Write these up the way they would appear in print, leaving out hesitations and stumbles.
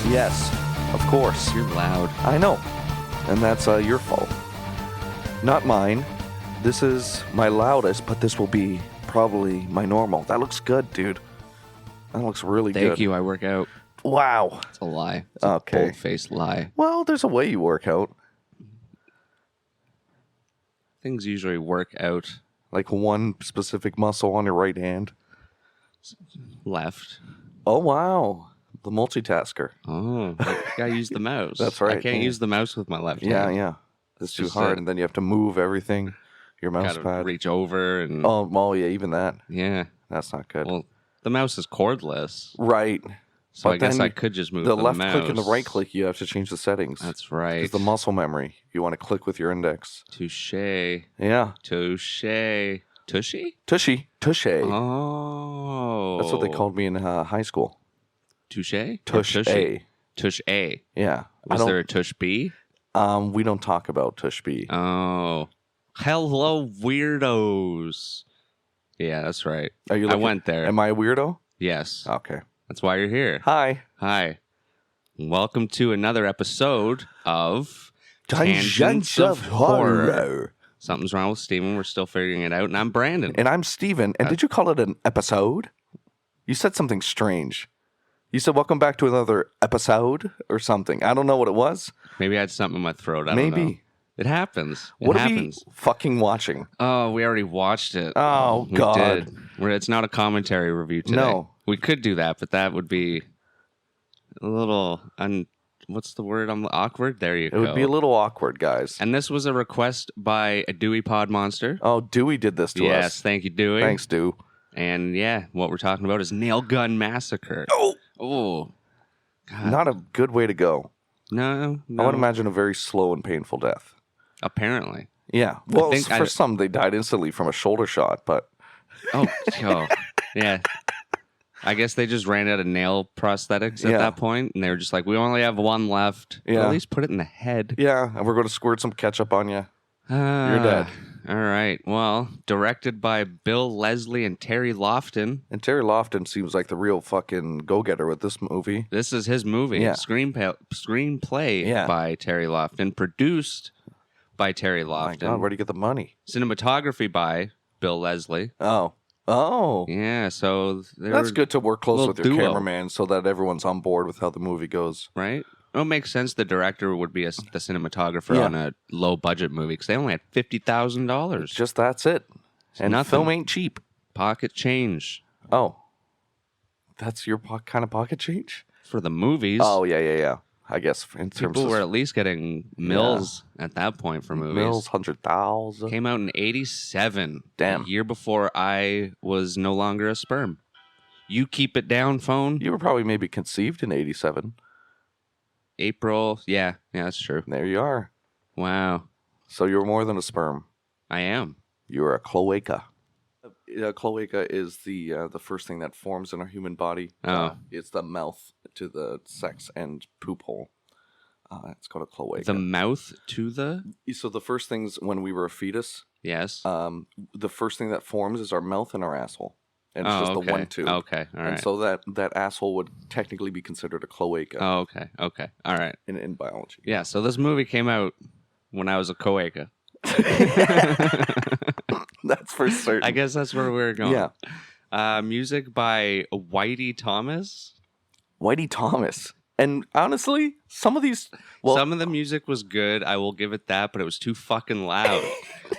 Yes, of course. You're loud. I know. And that's your fault. Not mine. This is my loudest, but this will be probably my normal. That looks good, dude. That looks really good. Thank you. I work out. Wow. It's a lie. It's Okay. a bold-faced lie. Well, there's a way you work out. Things usually work out Like one specific muscle on your right hand. left. Oh, wow. The multitasker. Oh, I gotta use the mouse. That's right. I can't use the mouse with my left hand. Yeah. It's too Just hard, and then you have to move everything. Your mouse Gotta pad. reach over and Oh, yeah, even that. yeah. That's not good. Well, the mouse is cordless, Right. so But I guess then I could just move The the left mouse. click and the right click, you have to change the settings. That's right. Because the muscle memory, you want to click with your index. Touche. Yeah. Touche. Tushy? Tushy. Touche. Oh. That's what they called me in high school. Touche? Or Tush tushy? A. Tush A. Yeah. Was there a Tush B? We don't talk about Tush B. Oh. Hello, weirdos. Yeah, that's right. Are you I looking, went there. Am I a weirdo? Yes. Okay. That's why you're here. Hi. Hi. Welcome to another episode of Tangents of Horror. Something's wrong with Steven. We're still figuring it out. And I'm Brandon. And I'm Steven. And did you call it an episode? You said something strange. You said, welcome back to another episode or something. I don't know what it was. Maybe I had something in my throat. I don't know. Maybe. It happens. What happens. are we fucking watching? Oh, we already watched it. Oh, We God. did. It's not a commentary review today. No. We could do that, but that would be a little... what's the word? Awkward? There you It go. would be a little awkward, guys. And this was a request by a Dewey Pod Monster. Oh, Dewey did this to us. Yes, thank you, Dewey. Thanks, Dew. And yeah, what we're talking about is Nail Gun Massacre. Oh. God. Not a good way to go. No. I would imagine a very slow and painful death. Apparently. Yeah. Well, think for some, they died instantly from a shoulder shot, but... Oh, yeah. I guess they just ran out of nail prosthetics at that point, and they were just like, we only have one left. Yeah. But at least put it in the head. Yeah, and we're going to squirt some ketchup on you. You're dead. All right. Well, directed by Bill Leslie and Terry Lofton. And Terry Lofton seems like the real fucking go-getter with this movie. This is his movie. Yeah. Screenplay by Terry Lofton. Produced by Terry Oh my Lofton. God, where'd you get the money? Cinematography by Bill Leslie. Oh. Yeah, so... That's good to work close with your duo. cameraman so that everyone's on board with how the movie goes. Right? Well, it makes sense the director would be the cinematographer on a low-budget movie because they only had $50,000. Just that's it. And nothing. film ain't cheap. Pocket change. Oh. That's your kind of pocket change? For the movies. Oh, yeah. I guess in terms People of... were at least getting mills at that point for movies. Mills, 100,000. Came out in 87. Damn. A year before I was no longer a sperm. You keep it down, phone. You were probably maybe conceived in 87. April. Yeah, that's true. There you are. Wow. So you're more than a sperm. I am. You're a cloaca. Cloaca is the first thing that forms in our human body. Oh. It's the mouth to the sex and poop hole. It's called a cloaca. The mouth to the... So the first things when we were a fetus, Yes. the first thing that forms is our mouth and our asshole. And it's just the 1-2. Okay, all right. And so that asshole would technically be considered a cloaca Oh, okay. All right. in biology. Yeah, so this movie came out when I was a coaca. That's for certain. I guess that's where we're going. Yeah. Music by Whitey Thomas. Whitey Thomas. And honestly, some of these... Well, Some of the music was good, I will give it that, but it was too fucking loud.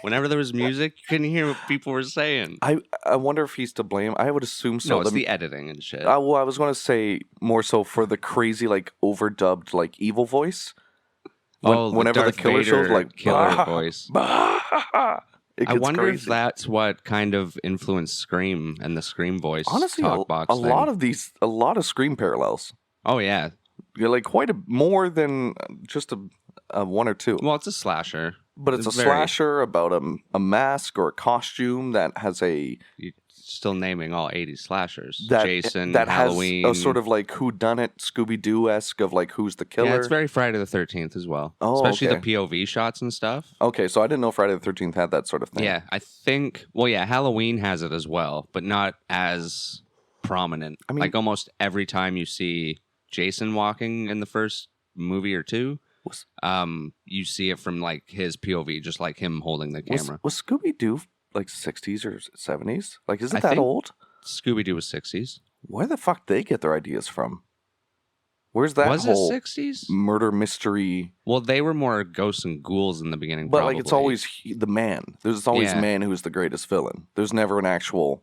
Whenever there was music, you couldn't hear what people were saying. I wonder if he's to blame. I would assume so. No, it's the editing and shit. Well, I was going to say more so for the crazy, like, overdubbed, like, evil voice. Whenever Darth the killer Vader shows, like, killer voice. It I gets wonder crazy. if that's what kind of influenced Scream and the Scream voice. Honestly, talk box a thing. lot of Scream parallels. Oh yeah, You're like quite a more than just a one or two. well, it's a slasher. But it's a very- slasher about a mask or a costume that has You're still naming all 80s slashers. that Jason, that Halloween. has a sort of like whodunit Scooby-Doo-esque of like who's the killer. Yeah, it's very Friday the 13th as well. Oh, Especially okay. the POV shots and stuff. Okay, so I didn't know Friday the 13th had that sort of thing. Yeah, I think, well, yeah, Halloween has it as well, but not as prominent. I mean- like almost every time you see Jason walking in the first movie or two, Was, you see it from like his POV, just like him holding the camera. was Scooby-Doo like 60s or 70s? Like, is it I that think old? Scooby-Doo was 60s. Where the fuck did they get their ideas from? Where's that Was whole it 60s? murder mystery? Well, they were more ghosts and ghouls in the beginning, But probably. like, it's always the man. There's always Yeah. man who's the greatest villain. There's never an actual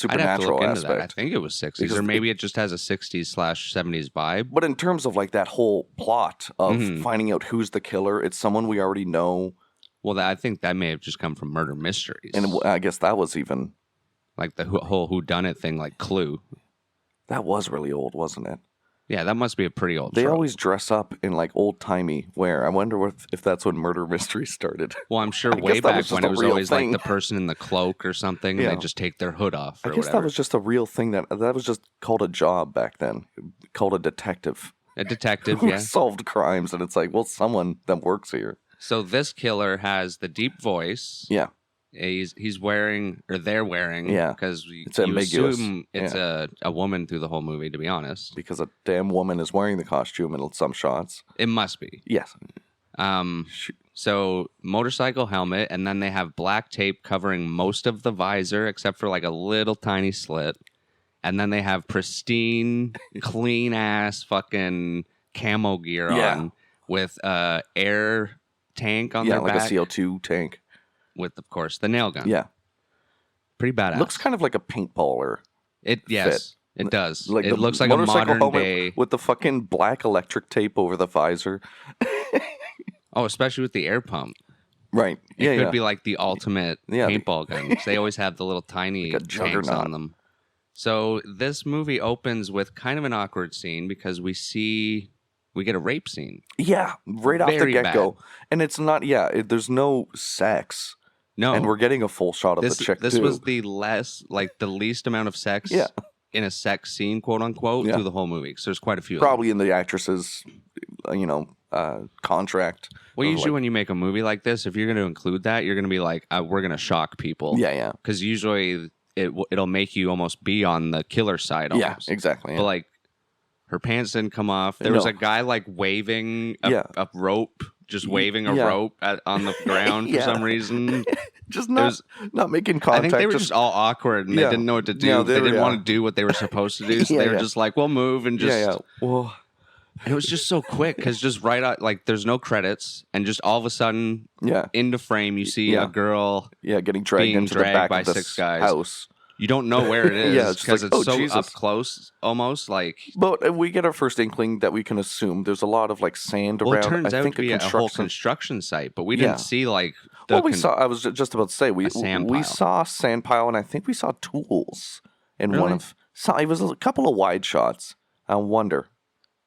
I'd have to look supernatural into that. I aspect. think it was 60s, Because or maybe it just has a 60s/70s vibe. But in terms of like that whole plot of Mhm. finding out who's the killer, it's someone we already know. Well, I think that may have just come from murder mysteries. And I guess that was even, like the whole whodunit thing, like Clue. that was really old, wasn't it? Yeah, that must be a pretty old They trope. always dress up in like old timey wear. I wonder if that's when murder mystery started. Well, I'm sure I way guess that back was just when a it was real always thing. like the person in the cloak or something, Yeah. and they just take their hood off I or guess whatever. that was just a real thing that was just called a job back then. Called a detective. A detective, Who yeah. solved crimes, and it's like, well, someone that works here. So this killer has the deep voice. Yeah. He's wearing, or they're wearing, Yeah. because It's you ambiguous. assume it's a woman through the whole movie, to be honest. Because a damn woman is wearing the costume in some shots. It must be. Yes. So motorcycle helmet, and then they have black tape covering most of the visor, except for like a little tiny slit. And then they have pristine, clean ass fucking camo gear Yeah. on with air tank on Yeah, their like back, a CO2 tank. with of course the nail gun. Yeah. Pretty badass. Looks kind of like a paintballer. Yes, it does. Like it the looks like a motorcycle modern helmet day. with the fucking black electric tape over the visor. Oh, especially with the air pump. Right. It Yeah, could yeah. be like the ultimate Yeah, the- paintball gun. They always have the little tiny Like a tanks juggernaut. on them. So this movie opens with kind of an awkward scene because we get a rape scene. Yeah, right off the Very get-go. And it's not, there's no sex. No, And we're getting a full shot of this the chick, this too. was the least amount of sex Yeah. in a sex scene, quote unquote, Yeah. through the whole movie. So there's quite a few. of them. Probably in the actress's, contract. Well, of, usually like- when you make a movie like this, if you're going to include that, you're going to be like, we're going to shock people. Yeah. Because usually it'll make you almost be on the killer side Yeah, almost. exactly. But like, her pants didn't come off. There was No. a guy like waving Yeah. a rope, just waving a Yeah. rope on the ground for Yeah. some reason. Just There's- not making I contact. think they were just all awkward and Yeah. they didn't know what to do. Yeah, they didn't want to do what they were supposed to do. So they were Yeah. just like, we'll move and just. Yeah. Well, It was just so quick because just right out, like there's no credits and just all of a sudden yeah. into frame you see Yeah. a girl. Yeah, getting dragged Being into dragged the back by of the six guys. house. You don't know where it is Yeah, it's just because like, it's oh, so Jesus. up close almost like. But we get our first inkling that we can assume there's a lot of like sand Well, around. it turns I out think to be a whole construction. construction site, but we Yeah. didn't see like the. Well, we saw. I was just about to say we sand we pile. saw sand pile, and I think we saw tools in one Really? of. So it was a couple of wide shots. I wonder.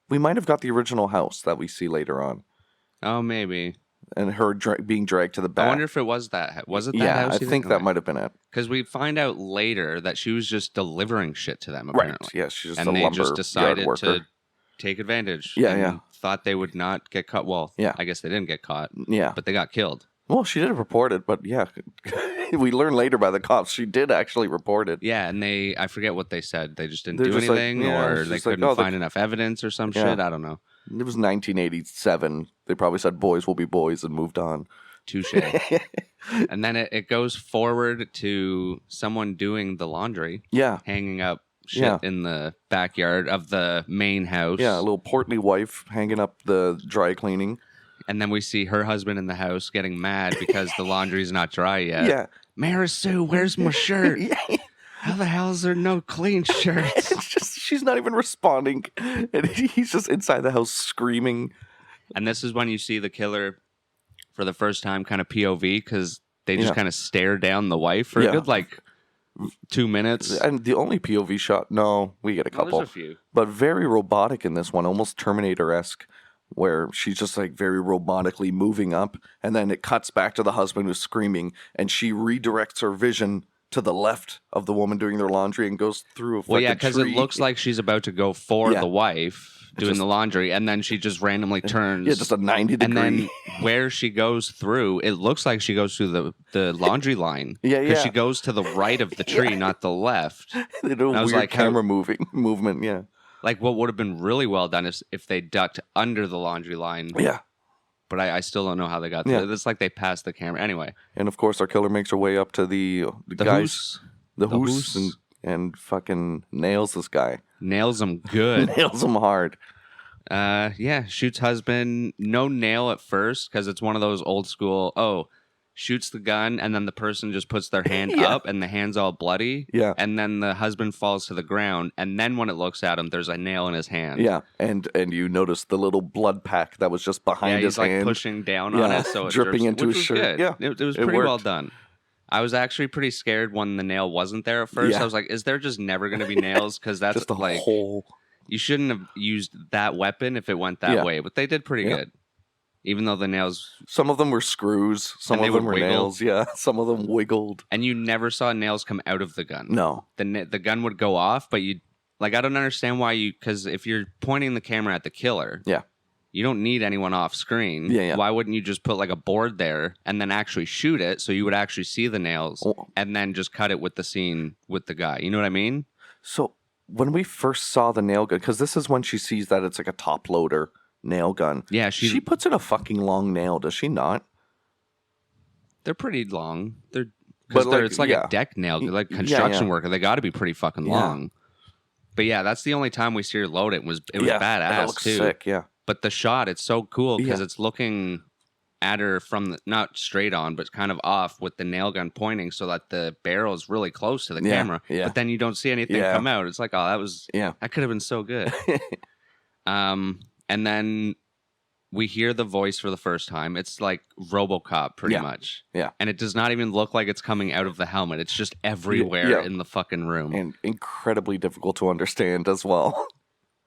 We might have got the original house that we see later on, Oh, maybe. and her being dragged to the back. I wonder if it was that. Was it that yeah, house? I think that might have been it. Because we find out later that she was just delivering shit to them, Right. apparently. Yeah, she's just And a they lumber just yard decided worker. to take advantage. Yeah, and yeah. Thought they would not get caught. Well, Yeah. I guess they didn't get caught, Yeah. but they got killed. Well, she did report it, but yeah, we learn later by the cops she did actually report it. Yeah, and I forget what they said. They just didn't They're do just like, anything, yeah, or it's they just like, couldn't oh, find enough evidence or some Yeah. shit. I don't know. It was 1987. They probably said boys will be boys and moved on. Touche. And then it goes forward to someone doing the laundry, Yeah. hanging up shit Yeah. in the backyard of the main house. Yeah, a little portly wife hanging up the dry cleaning. And then we see her husband in the house getting mad because the laundry's not dry yet. Yeah. Marisol, where's my shirt? Yeah. How the hell is there no clean shirts? It's just, she's not even responding. And he's just inside the house screaming. And this is when you see the killer for the first time kind of POV because they just Yeah. kind of stare down the wife for Yeah. a good, like, 2 minutes. And the only POV shot, no, we get a Well, couple. there's a few. But very robotic in this one, almost Terminator-esque, where she's just like very robotically moving up. And then it cuts back to the husband who's screaming. And she redirects her vision to the left of the woman doing their laundry and goes through a fucking Well, yeah, because it tree. looks like she's about to go for Yeah. the wife doing just- the laundry, and then she just randomly turns. Yeah, just a 90 and degree. then where she goes through, it looks like she goes through the laundry line. Yeah, Because yeah. she goes to the right of the tree, not the left. They do a I was weird like, how- camera movement, yeah. Like, what would have been really well done is if they ducked under the laundry line. Yeah. But I still don't know how they got through. Yeah. It's like they passed the camera. Anyway. And of course, our killer makes her way up to the guys. The hoose. And fucking nails this guy. Nails him good. Nails him hard. Yeah, shoots husband. No nail at first because it's one of those old school, shoots the gun and then the person just puts their hand up and the hand's all bloody. Yeah. And then the husband falls to the ground. And then when it looks at him, there's a nail in his hand. Yeah. And you notice the little blood pack that was just behind his hand. He's like pushing down on it. So it dripping drips, into his shirt. Good. Yeah. It was pretty well done. I was actually pretty scared when the nail wasn't there at first. Yeah. I was like, is there just never going to be nails? Because that's just a like... hole. You shouldn't have used that weapon if it went that way. But they did pretty good. Even though the nails... Some of them were screws. Some of them were wiggle. nails. Yeah. Some of them wiggled. And you never saw nails come out of the gun. No. The gun would go off, but you... Like, I don't understand why you... Because if you're pointing the camera at the killer... Yeah. You don't need anyone off screen. Yeah. Why wouldn't you just put like a board there and then actually shoot it so you would actually see the nails and then just cut it with the scene with the guy? You know what I mean? So when we first saw the nail gun, because this is when she sees that it's like a top loader nail gun. Yeah, she puts in a fucking long nail, does she not? They're pretty long. It's like a deck nail, like construction worker. They got to be pretty fucking long. But yeah, that's the only time we see her load it. It was badass it looks too. Sick, yeah. But the shot, it's so cool because it's looking at her from not straight on, but kind of off with the nail gun pointing so that the barrel is really close to the camera. Yeah. But then you don't see anything come out. It's like, that could have been so good. And then we hear the voice for the first time. It's like RoboCop pretty much. Yeah. And it does not even look like it's coming out of the helmet. It's just everywhere in the fucking room. And incredibly difficult to understand as well.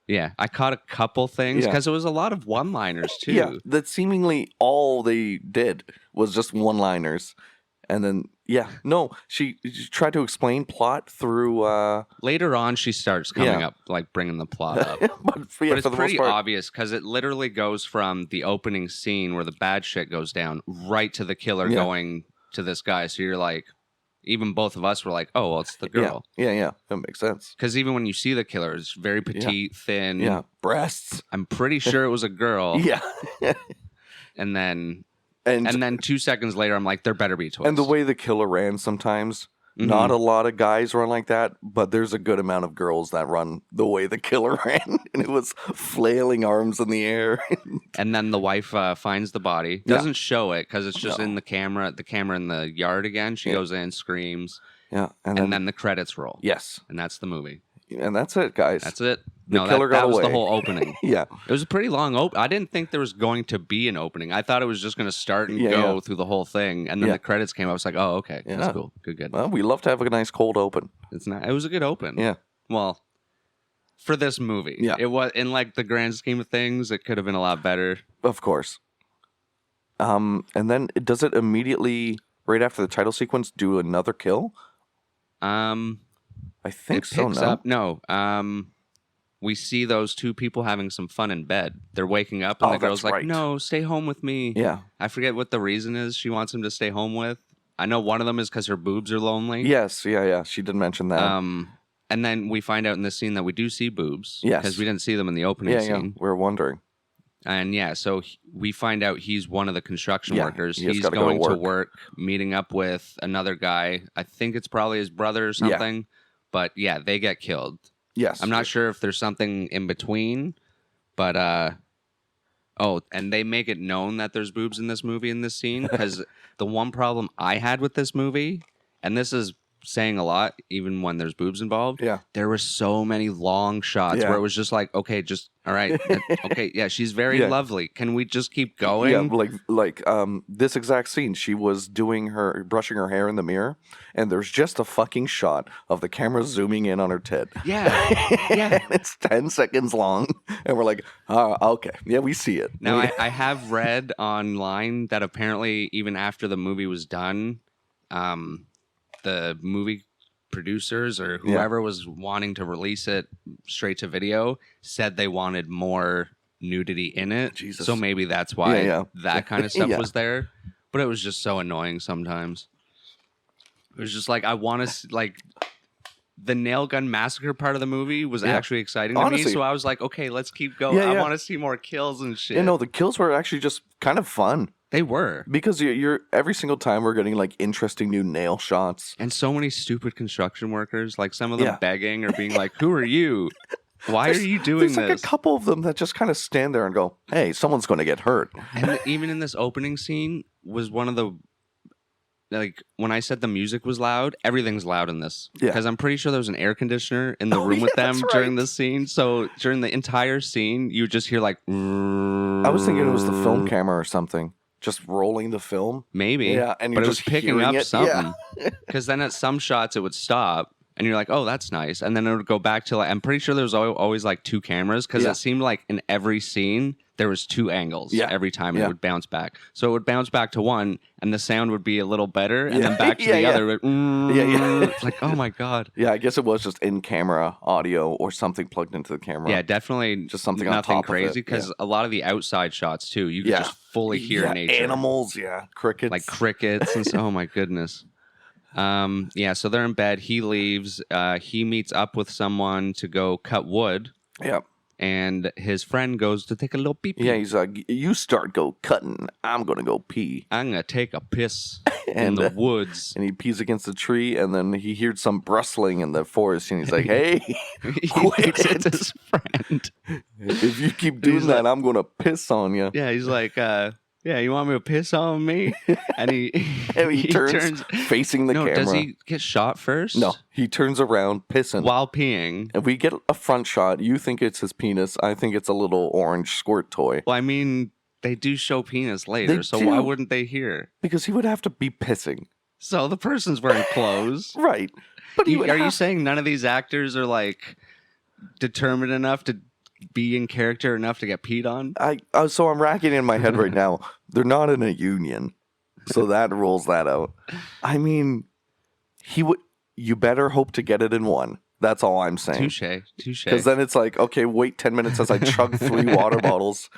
Yeah, I caught a couple things because it was a lot of one-liners too. Yeah, that seemingly all they did was just one-liners. And then, she tried to explain plot through... Later on, she starts coming up, like bringing the plot up. but it's pretty obvious because it literally goes from the opening scene where the bad shit goes down right to the killer going to this guy. So you're like... Even both of us were like, oh, well, it's the girl. Yeah. That makes sense. Because even when you see the killer, it's very petite, thin. Yeah, breasts. I'm pretty sure it was a girl. Yeah. and then 2 seconds later, I'm like, there better be a twist. And the way the killer ran sometimes, not a lot of guys run like that, but there's a good amount of girls that run the way the killer ran. And it was flailing arms in the air. And then the wife finds the body. Doesn't show it because it's just in the camera in the yard again. She goes in, screams. Yeah. And then the credits roll. Yes. And that's the movie. And that's it, guys. That's it. The killer got away. That was the whole opening. Yeah. It was a pretty long opening. I didn't think there was going to be an opening. I thought it was just going to start and go through the whole thing. And then the credits came. I was like, oh, okay. Yeah. That's cool. Good. Well, we love to have a nice cold open. It was a good open. Yeah. Well, for this movie. Yeah. It was, in like the grand scheme of things, it could have been a lot better. Of course. And then does it immediately, right after the title sequence, do another kill? I think so. No. We see those two people having some fun in bed. They're waking up, and the girl's like, "No, stay home with me." Yeah. I forget what the reason is. She wants him to stay home with. I know one of them is because her boobs are lonely. Yes. Yeah. She did mention that. And then we find out in this scene that we do see boobs. Yes. Because we didn't see them in the opening scene. Yeah. We're wondering. And so we find out he's one of the construction workers. He's going to work, meeting up with another guy. I think it's probably his brother or something. Yeah. But they get killed. Yes. I'm not sure if there's something in between, but and they make it known that there's boobs in this movie in this scene because the one problem I had with this movie, and this is saying a lot even when there's boobs involved. Yeah. There were so many long shots where it was just like, okay, just all right. Okay, yeah, she's very lovely. Can we just keep going? Yeah, like this exact scene, she was brushing her hair in the mirror, and there's just a fucking shot of the camera zooming in on her tit. Yeah. Yeah. And it's 10 seconds long, and we're like, okay, yeah, we see it. Now, I have read online that apparently even after the movie was done, the movie producers or whoever was wanting to release it straight to video said they wanted more nudity in it. Jesus. So maybe that's why that kind of stuff was there. But it was just so annoying sometimes. It was just like, I want to, like, the Nail Gun Massacre part of the movie was Yeah. actually exciting to Honestly. me. So I was like, okay, let's keep going. Yeah, I yeah. want to see more kills and shit. You know, the kills were actually just kind of fun They were. because you're every single time we're getting like interesting new nail shots. And so many stupid construction workers, like some of them Yeah. begging or being like, who are you? Why are you doing There's this? like a couple of them that just kind of stand there and go, "Hey, someone's going to get hurt." And even in this opening scene was one of the, like, when I said the music was loud, everything's loud in this. Yeah. Because I'm pretty sure there was an air conditioner in the Oh, room with yeah, them that's during right. this scene. So during the entire scene, you would just hear like... I was thinking it was the film camera or something, just rolling the film. Maybe. Yeah, and but you're it was just picking hearing up it. something. Yeah. Because then at some shots it would stop, and you're like, "Oh, that's nice," and then it would go back to like I'm pretty sure there was always like two cameras because Yeah. it seemed like in every scene there was two angles. Yeah. Every time Yeah. it would bounce back, so it would bounce back to one, and the sound would be a little better, and Yeah. then back to Yeah, the yeah. other. Yeah. It's like, oh my god. Yeah, I guess it was just in-camera audio or something plugged into the camera. Yeah, definitely. Just something on nothing top of it, crazy because a lot of the outside shots too, you could Yeah. just fully hear Yeah, nature. animals, yeah, crickets. Like crickets and so, oh my goodness. Yeah, so they're in bed. He leaves. He meets up with someone to go cut wood, Yeah. and his friend goes to take a little pee pee. Yeah, he's like, you start go cutting, I'm going to go pee. I'm gonna take a piss in And, the woods. And he pees against a tree, and then he hears some rustling in the forest, and he's like, hey, He quit. thinks it's his friend. if you keep doing He's that, I'm going to piss on you. Yeah, he's like, yeah, you want me to piss on me? And he And he turns facing the no, camera. does he get shot first? No, he turns around, pissing. While peeing. If we get a front shot, you think it's his penis. I think it's a little orange squirt toy. Well, I mean, they do show penis later, They so do. why wouldn't they hear? Because he would have to be pissing. So the person's wearing clothes. Right. But he would Are you have- saying none of these actors are like determined enough to be in character enough to get peed on? So I'm racking in my head right now. They're not in a union. So that rules that out. I mean, you better hope to get it in one. That's all I'm saying. Touche. Because then it's like, okay, wait 10 minutes as I chug 3 water bottles.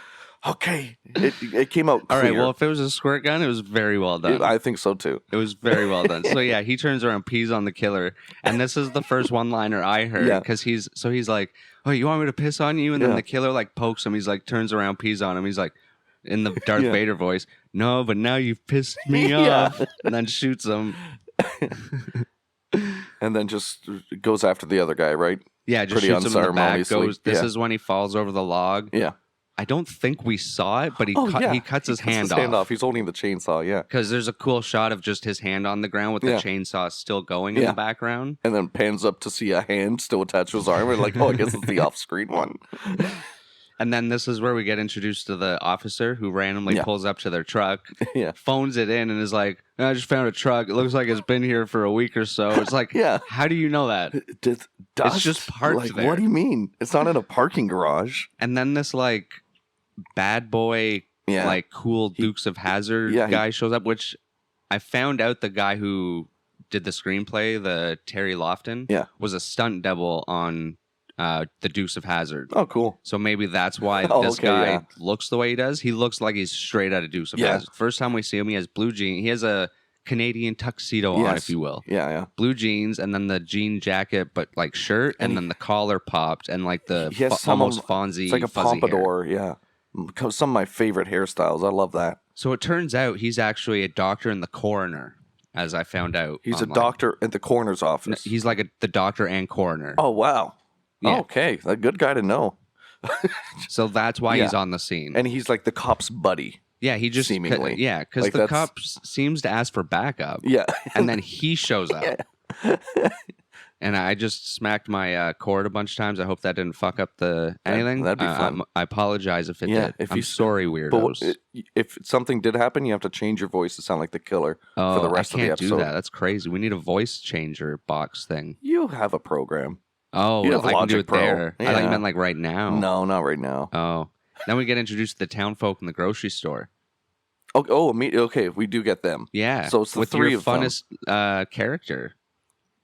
Okay. It came out All clear. right, well, if it was a squirt gun, it was very well done. I think so too. It was very well done. So yeah, he turns around, pees on the killer, and this is the first one-liner I heard Yeah. because he's like, "Oh, you want me to piss on you?" And then Yeah. the killer like pokes him. He's like, turns around, pees on him. He's like, in the Darth Yeah. Vader voice, "No, but now you've pissed me Yeah. off," and then shoots him. And then just goes after the other guy, right? Yeah, just Pretty shoots him in the back. unceremoniously. This Yeah. is when he falls over the log. Yeah. I don't think we saw it, but he Yeah. he cuts his hand hand off. He's holding the chainsaw, yeah. Because there's a cool shot of just his hand on the ground with the Yeah. chainsaw still going in Yeah. the background. And then pans up to see a hand still attached to his arm. And like, oh, I guess it's the off-screen one. And then this is where we get introduced to the officer who randomly Yeah. pulls up to their truck, Yeah. phones it in, and is like, "I just found a truck. It looks like it's been here for a week or so." It's like, Yeah. how do you know that? Dust? just parked like, there. What do you mean? It's not in a parking garage. And then this like bad boy, Yeah. like cool Dukes of Hazzard Yeah, he- guy shows up, which I found out the guy who did the screenplay, the Terry Lofton, Yeah. was a stunt double on the Dukes of Hazzard. Oh, cool. So maybe that's why Oh, this okay, guy yeah. looks the way he does. He looks like he's straight out of Dukes of Yeah. Hazzard. First time we see him, he has blue jeans. He has a Canadian tuxedo on, Yes. if you will. Yeah, yeah. Blue jeans and then the jean jacket, but like shirt, and then the collar popped and like the He has some almost of- Fonzie. It's like a fuzzy hair. pompadour, yeah. Some of my favorite hairstyles. I love that. So it turns out he's actually a doctor and the coroner, as I found out. He's online. a doctor at the coroner's office. He's like the doctor and coroner. Oh, wow. Yeah. Okay, a good guy to know. So that's why Yeah. he's on the scene. And he's like the cop's buddy. yeah, he just seemingly. yeah, because Like, the that's- cop seems to ask for backup. Yeah. And then he shows up. And I just smacked my cord a bunch of times. I hope that didn't fuck up anything. that'd be fun. I apologize if it Yeah, did. if I'm you- sorry, But weirdos. if something did happen, you have to change your voice to sound like the killer for the rest I of the can't episode. do that. That's crazy. We need a voice changer box thing. You have a program. Oh, You have I can do Logic it Pro. there. I thought you Yeah. meant like right now. No, not right now. Oh. Then we get introduced to the town folk in the grocery store. Okay, we do get them. Yeah. So it's the with three your of them. funnest character.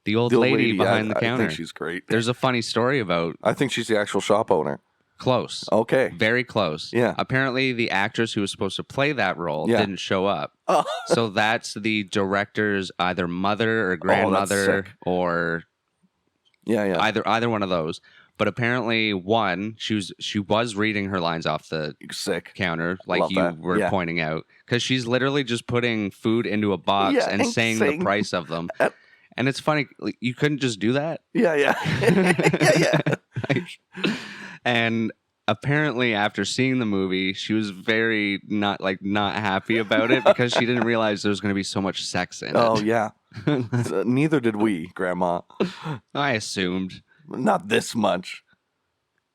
The old The old lady behind the I counter. think she's great. There's a funny story about I think she's the actual shop owner. close. Okay. Very close. Yeah. Apparently the actress who was supposed to play that role Yeah. didn't show up. Oh. So that's the director's either mother or grandmother sick. or Yeah, yeah. Either one of those. But apparently, she was reading her lines off the Sick. counter, like Love you that. were Yeah. pointing out, because she's literally just putting food into a box Yeah, and and saying the price of them. And it's funny, like, you couldn't just do that. Yeah, yeah. Like, and apparently, after seeing the movie, she was very not happy about it because she didn't realize there was going to be so much sex in it. Oh, yeah. Neither did we, Grandma. I assumed Not this much.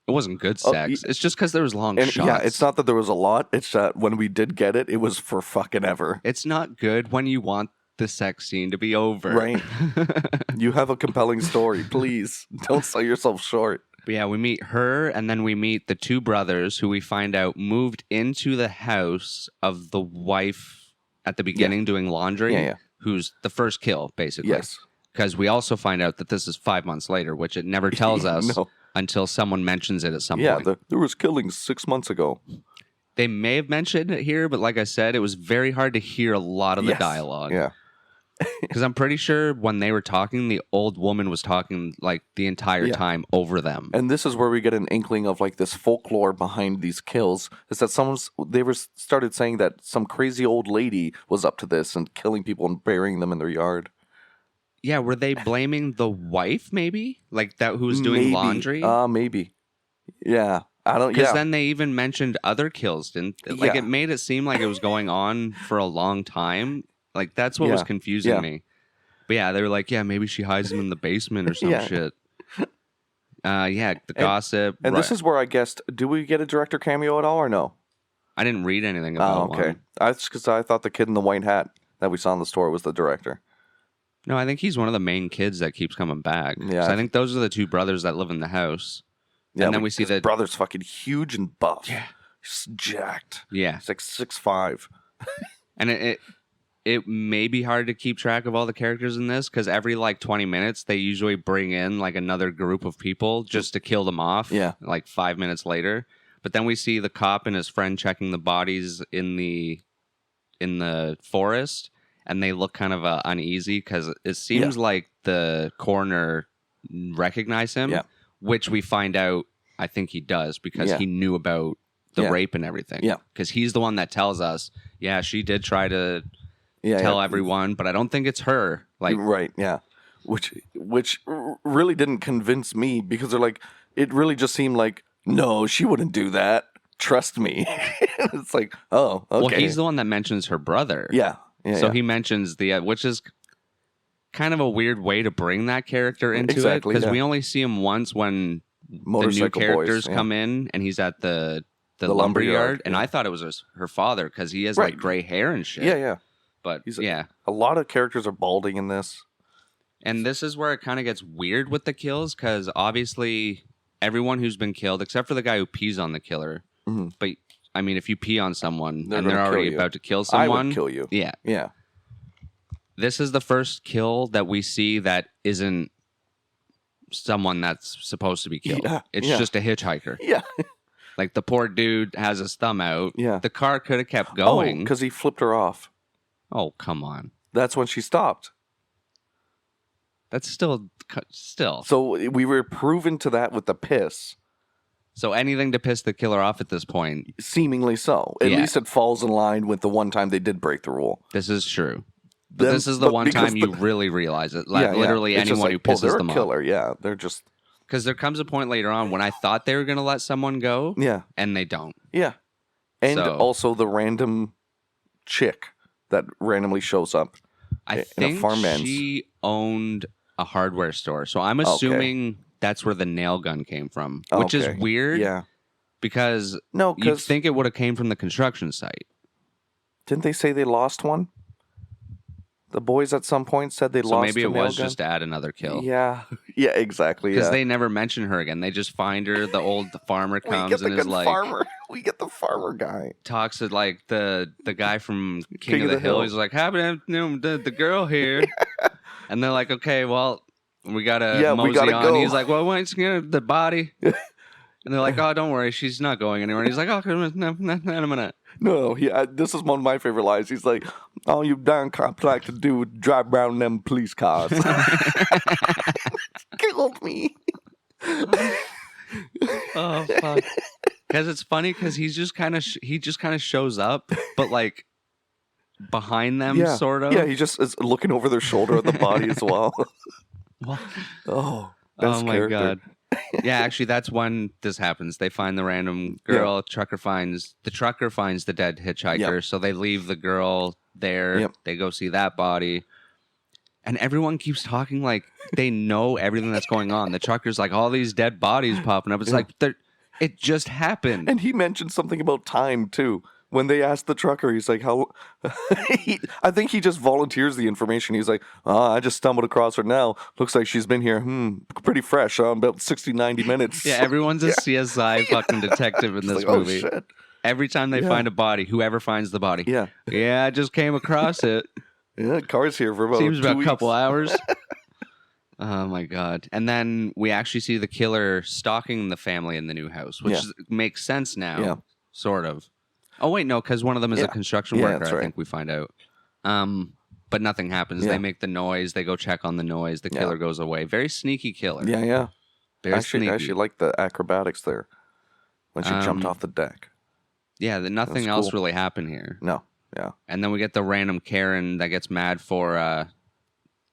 it wasn't good sex. It's just because there was long shots. Yeah, it's not that there was a lot. It's that when we did get it, it was for fucking ever. It's not good when you want the sex scene to be over. Right. You have a compelling story. Please don't sell yourself short. But yeah, we meet her, and then we meet the two brothers who we find out moved into the house of the wife at the beginning doing laundry, Yeah. who's the first kill, basically. Yes. Because we also find out that this is 5 months later, which it never tells us No. until someone mentions it at some Yeah, point. there was killings 6 months ago. They may have mentioned it here, but like I said, it was very hard to hear a lot of the dialogue. Yeah. Because I'm pretty sure when they were talking, the old woman was talking like the entire time over them. And this is where we get an inkling of like this folklore behind these kills. Is that started saying that some crazy old lady was up to this and killing people and burying them in their yard. Yeah, were they blaming the wife maybe? Like that who was doing Maybe. laundry? Maybe. Yeah. I don't Because then they even mentioned other kills, didn't like Yeah. it made it seem like it was going on for a long time. Like that's what was confusing me. But yeah, they were like, yeah, maybe she hides him in the basement or some shit. The gossip. And this is where I guessed, do we get a director cameo at all or no? I didn't read anything about okay. one. That's because I thought the kid in the white hat that we saw in the store was the director. No, I think he's one of the main kids that keeps coming back. Yeah. So I think those are the two brothers that live in the house. Yeah, and then we see his brother's fucking huge and buff. Yeah. He's jacked. Yeah. He's like 6'5". And it may be hard to keep track of all the characters in this because every like 20 minutes they usually bring in like another group of people just to kill them off. Yeah. Like 5 minutes later. But then we see the cop and his friend checking the bodies in the forest, and they look kind of uneasy because it seems like the coroner recognized him, which we find out I think he does because he knew about the rape and everything. Yeah. Because he's the one that tells us, she did try to tell everyone, but I don't think it's her. Like, right, yeah. Which really didn't convince me because they're like, it really just seemed like, no, she wouldn't do that. Trust me. It's like, oh, okay. Well, he's the one that mentions her brother. Yeah. So he mentions which is kind of a weird way to bring that character into it because we only see him once when the new characters come in and he's at the lumberyard. And I thought it was her father because he has like gray hair and shit. Yeah, yeah. But a lot of characters are balding in this. And this is where it kind of gets weird with the kills because obviously everyone who's been killed, except for the guy who pees on the killer. Mm-hmm. But I mean, if you pee on someone and they're already about to kill someone, I would kill you. Yeah. Yeah. This is the first kill that we see that isn't someone that's supposed to be killed. Yeah, it's just a hitchhiker. Yeah. Like the poor dude has his thumb out. Yeah. The car could have kept going. because he flipped her off. Oh, come on. That's when she stopped. That's still. So we were proven to that with the piss. So anything to piss the killer off at this point. Seemingly so. At least it falls in line with the one time they did break the rule. This is true. But this is the one time you really realize it. Like, literally anyone who pisses them off. They're a killer, yeah. They're just... Because there comes a point later on when I thought they were going to let someone go. Yeah. And they don't. Yeah. And also the random chick that randomly shows up I in think a farmman's. She owned a hardware store. So I'm assuming that's where the nail gun came from. Which is weird. Yeah. Because you'd think it would have came from the construction site. Didn't they say they lost one? The boys at some point said they lost. So maybe it was gun? just to add another kill. Yeah, yeah, exactly. Because they never mention her again. They just find her. The old farmer comes and is like, farmer. We get the farmer guy. Talks to like the guy from King of the Hill. He's like, happen the girl here, and they're like, okay, well, we gotta mosey on. Go. He's like, well, when's the body? And they're like, oh, don't worry, she's not going anywhere. And he's like, oh, no, a minute. No, this is one of my favorite lines. He's like, all you damn cops like to do is drive around them police cars. Killed me. me. Oh fuck! Because it's funny because he just kind of shows up, but like behind them, sort of. Yeah, he just is looking over their shoulder at the body as well. What? Oh, best Oh my character. god! Yeah, actually, that's when this happens. They find the random girl. The trucker finds the dead hitchhiker. So they leave the girl there. Yep. They go see that body. And everyone keeps talking like they know everything that's going on. The trucker's like, all these dead bodies popping up. It's like, it just happened. And he mentioned something about time, too. When they asked the trucker, he's like, how... I think he just volunteers the information. He's like, I just stumbled across her now. Looks like she's been here, pretty fresh, about 60, 90 minutes. Yeah, everyone's a CSI fucking detective in this like, movie. Oh, shit. Every time they find a body, whoever finds the body. Yeah. Yeah, I just came across it. Yeah, car's here for about Seems 2 about weeks. a couple hours. Oh my god! And then we actually see the killer stalking the family in the new house, which makes sense now. Yeah. Sort of. Oh wait, no, because one of them is a construction worker. that's I right. think we find out. But nothing happens. Yeah. They make the noise. They go check on the noise. The killer goes away. Very sneaky killer. Yeah. Very I sneaky. actually like the acrobatics there when she jumped off the deck. Yeah, nothing That's else cool. really happened here. No. Yeah. And then we get the random Karen that gets mad for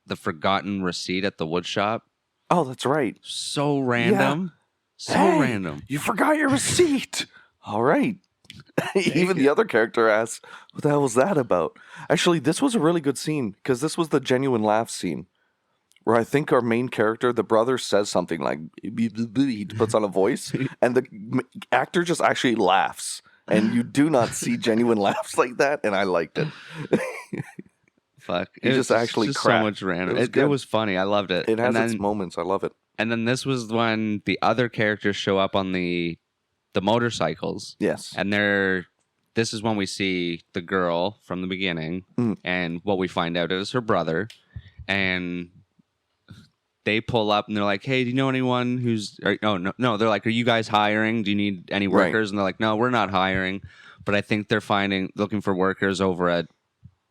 the forgotten receipt at the wood shop. Oh, that's right. So random. So Hey, random. You forgot your receipt. All right. Even the other character asks, what the hell was that about? Actually, this was a really good scene because this was the genuine laugh scene where I think our main character, the brother, says something like, he puts on a voice, and the actor just actually laughs. And you do not see genuine laughs like that, and I liked it. Fuck. He just actually just cracked. so much random. It was It good. was funny. I loved it. It has and its then, moments. I love it. and then this was when the other characters show up on the motorcycles. Yes. And this is when we see the girl from the beginning, and what we find out is her brother. And they pull up and they're like, "Hey, do you know anyone who's?" No. They're like, "Are you guys hiring? Do you need any workers?" And they're like, "No, we're not hiring." But I think they're looking for workers over at,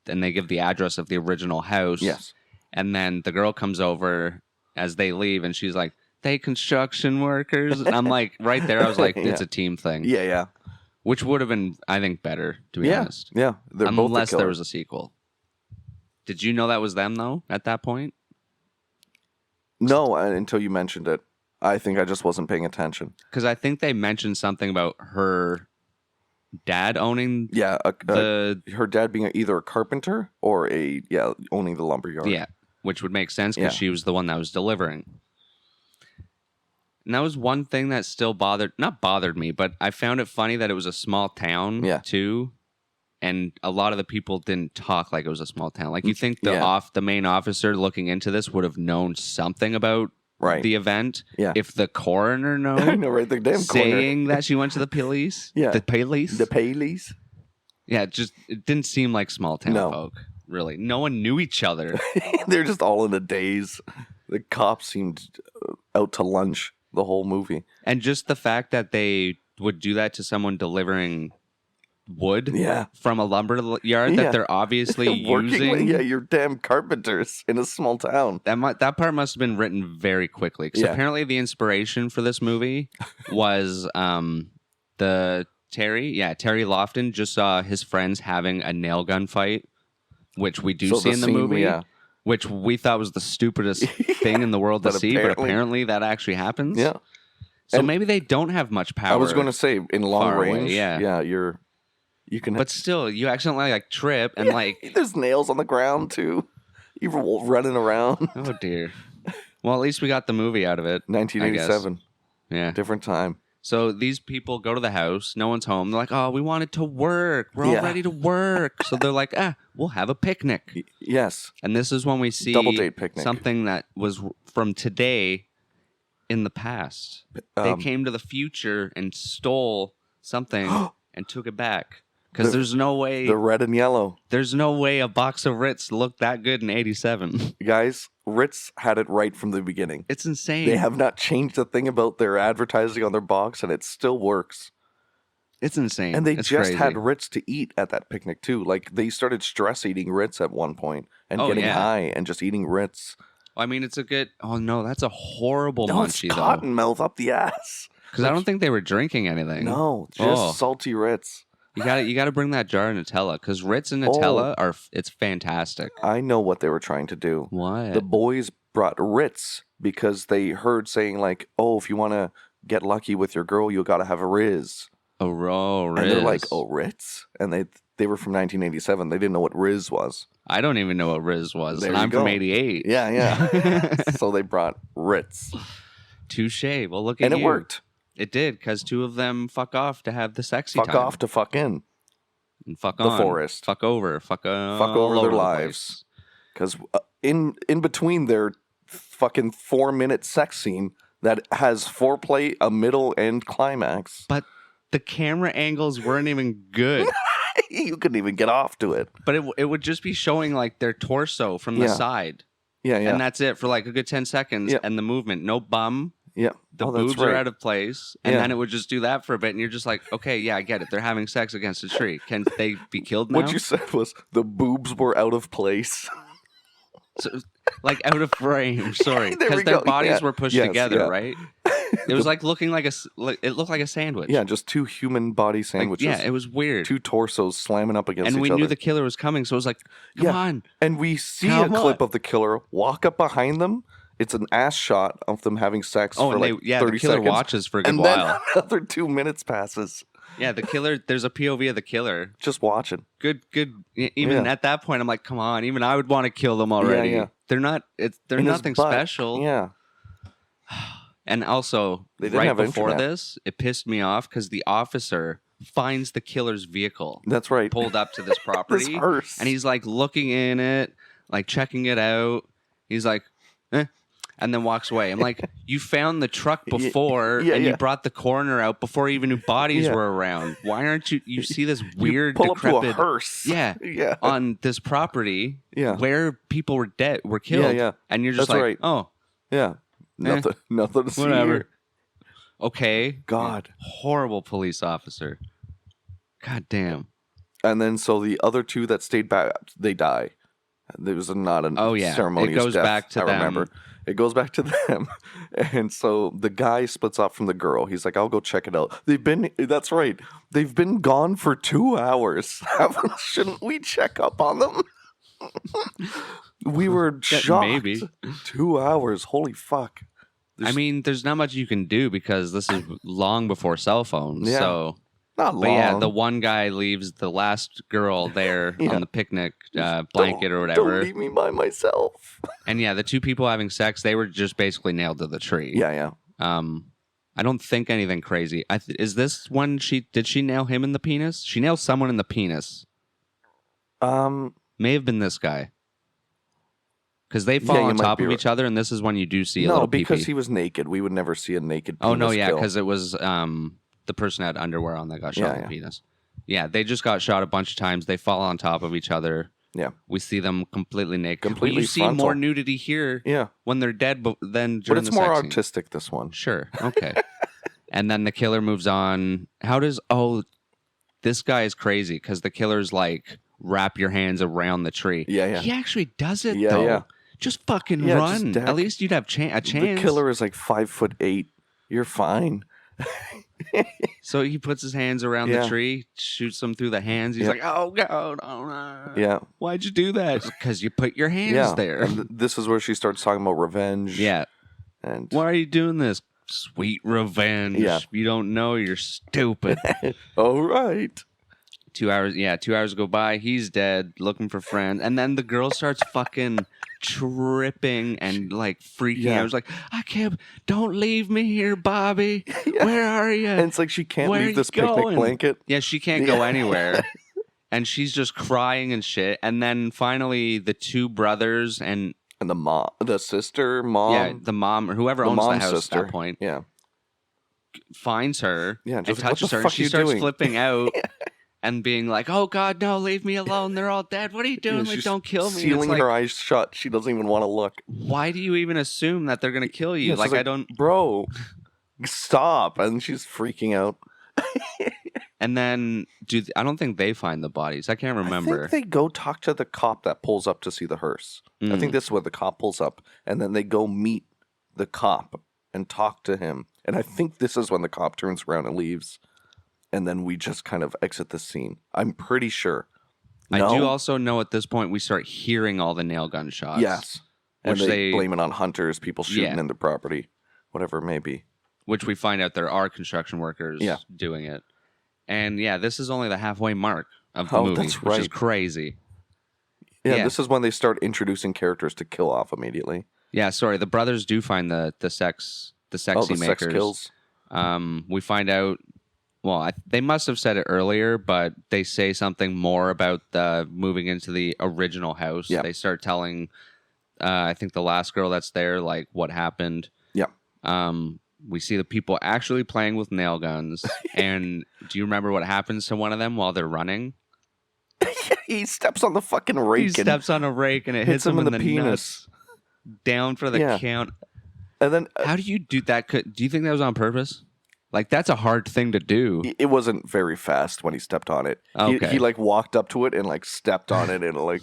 and they give the address of the original house. Yes. And then the girl comes over as they leave, and she's like, "They construction workers." And I'm like, right there, I was like, it's a team thing. Yeah. Which would have been, I think, better, to be honest. Yeah. They're both Unless the there killers. was a sequel. Did you know that was them, though, at that point? No, until you mentioned it. I think I just wasn't paying attention. Because I think they mentioned something about her dad owning Yeah, the... her dad being either a carpenter or owning the lumberyard. Yeah, which would make sense because she was the one that was delivering. And that was one thing that still not bothered me, but I found it funny that it was a small town, too. And a lot of the people didn't talk like it was a small town. Like, you think the main officer looking into this would have known something about the event if the coroner knows. I know, right? The damn saying that she went to the police. Yeah. The police. The Paleys. Yeah, it didn't seem like small town folk, really. No one knew each other. They're just all in a daze. The cops seemed out to lunch the whole movie. And just the fact that they would do that to someone delivering wood from a lumber yard that they're obviously using. You're damn carpenters in a small town. That part must have been written very quickly. Because apparently the inspiration for this movie was Terry Lofton just saw his friends having a nail gun fight, which we do see in the movie. Which we thought was the stupidest thing in the world to see, but apparently that actually happens. Yeah. So maybe they don't have much power. I was going to say, in long range, away, you can... But still, you accidentally trip and there's nails on the ground too. You were running around. Oh dear. Well, at least we got the movie out of it. 1987. Yeah. Different time. So these people go to the house. No one's home. They're like, "Oh, we wanted to work. We're all ready to work." So they're like, we'll have a picnic. Yes. And this is when we see double date picnic. Something that was from today in the past. They came to the future and stole something and took it back. Because there's no way... The red and yellow. There's no way a box of Ritz looked that good in 87. Guys, Ritz had it right from the beginning. It's insane. They have not changed a thing about their advertising on their box, and it still works. It's insane. And they it's just crazy. had Ritz to eat at that picnic, too. Like, they started stress eating Ritz at one point and getting high and just eating Ritz. I mean, it's a good. Oh no, that's a horrible No, it's munchie though. cottonmouth up the ass. Because I don't think they were drinking anything. No, just salty Ritz. You got to bring that jar of Nutella because Ritz and Nutella it's fantastic. I know what they were trying to do. What? The boys brought Ritz because they heard saying like, "Oh, if you want to get lucky with your girl, you got to have a Riz." Riz. And they're like, "Oh, Ritz," and they were from 1987. They didn't know what Riz was. I don't even know what Riz was, There and you I'm go. from '88. Yeah. So they brought Ritz, Touche. Well, look at and you. it worked. It did because two of them fuck off to have the sexy Fuck time. off to fuck in. And fuck the on. forest. Fuck over. Fuck over their lives. Because in between their fucking 4-minute sex scene that has foreplay, a middle, and climax. But the camera angles weren't even good. You couldn't even get off to it. But it would just be showing like their torso from the side. Yeah. And that's it for like a good 10 seconds. Yeah. And the movement. No bum. Yeah. The boobs are out of place. And then it would just do that for a bit. And you're just like, okay, yeah, I get it. They're having sex against a tree. Can they be killed now? What you said was the boobs were out of place. So, like out of frame. Sorry. There Because we their go. bodies were pushed together, right? It was like looking like it looked like a sandwich. Yeah, just two human body sandwiches. Like, yeah, it was weird. Two torsos slamming up against each other. And we knew the killer was coming, so it was like, come on. And we see Come a clip on. of the killer walk up behind them. It's an ass shot of them having sex for and like 30 the killer seconds. watches for a good and while. then another 2 minutes passes. Yeah, the killer, there's a POV of the killer. Just watching. Good. Even at that point, I'm like, come on. Even I would want to kill them already. Yeah. They're not, they're In his nothing butt. special. Yeah. And also, They didn't right have before internet. this, it pissed me off because the officer finds the killer's vehicle That's right. pulled up to this property. This hearse. And he's like looking in it, like checking it out. He's like, and then walks away. I'm like, you found the truck before and you brought the coroner out before even new bodies were around. Why aren't you see this weird pull up to a decrepit hearse. yeah on this property where people were killed. Yeah. And you're just That's like, right. oh, Yeah. Nothing to see whatever. here. Okay. God. Horrible police officer. God damn. And then so the other two that stayed back, they die. There was not a ceremonious It goes death, back to I them. remember. It goes back to them. And so the guy splits off from the girl. He's like, I'll go check it out. That's right. They've been gone for 2 hours. Shouldn't we check up on them? We were shocked. Maybe. 2 hours. Holy fuck. I mean, there's not much you can do because this is long before cell phones. Yeah. So, Not long. but yeah, the one guy leaves the last girl there on the picnic blanket or whatever. Don't leave me by myself. And yeah, the two people having sex, they were just basically nailed to the tree. Yeah. I don't think anything crazy. Is this when did she nail him in the penis? She nailed someone in the penis. May have been this guy. Because they fall on top of each other, and this is when you do see a little pee-pee. No, because he was naked. We would never see a naked penis. Oh, no, yeah, kill. because it was the person had underwear on that got shot in the penis. Yeah, they just got shot a bunch of times. They fall on top of each other. Yeah. We see them completely naked. Completely You see frontal. more nudity here when they're dead than during But it's the more sex scene. artistic, this one. Sure, okay. And then the killer moves on. This guy is crazy because the killer's like, wrap your hands around the tree. Yeah. He actually does it, though. Yeah. Just fucking Yeah, run. just At least you'd have a chance. The killer is like 5'8". You're fine. So he puts his hands around the tree, shoots them through the hands. He's like, oh, God, oh, no. Yeah. Why'd you do that? Because you put your hands there. And this is where she starts talking about revenge. Yeah. And why are you doing this? Sweet revenge. Yeah. If you don't know, you're stupid. All right. 2 hours. Yeah, 2 hours go by. He's dead, looking for friends. And then the girl starts fucking tripping and like freaking out. She's like, I can't. Don't leave me here, Bobby. Where are you? And it's like she can't Where leave this you picnic going? blanket. Yeah, she can't go anywhere. And she's just crying and shit. And then finally, the two brothers and the mom, the sister, mom. Yeah, the mom or whoever owns the house at that point. Yeah. Finds her. Yeah, and just, touches her. And she starts flipping out. And being like, oh, God, no, leave me alone. They're all dead. What are you doing? Like, don't kill me. Sealing like, her eyes shut. She doesn't even want to look. Why do you even assume that they're going to kill you? Like, I don't... Bro, stop. And she's freaking out. And then I don't think they find the bodies. I can't remember. I think they go talk to the cop that pulls up to see the hearse. I think this is where the cop pulls up, and then they go meet the cop and talk to him. And I think this is when the cop turns around and leaves, and then we just kind of exit the scene. I'm pretty sure. I do also know at this point we start hearing all the nail gun shots. Yes. And they blame it on hunters, people shooting in the property, whatever it may be. Which we find out there are construction workers doing it. And this is only the halfway mark of the movie, which is crazy. Yeah, this is when they start introducing characters to kill off immediately. Yeah, sorry, the brothers do find the sexy makers. Sex kills. We find out. Well, they must have said it earlier, but they say something more about moving into the original house. Yeah. They start telling, I think, the last girl that's there, like, what happened. Yeah. We see the people actually playing with nail guns. And do you remember what happens to one of them while they're running? He steps on the fucking rake. He steps on a rake and it hits him in the penis. Nuts. Down for the count. And then, how do you do that? Do you think that was on purpose? Like, that's a hard thing to do. It wasn't very fast when he stepped on it. Okay. He like walked up to it and like stepped on it and like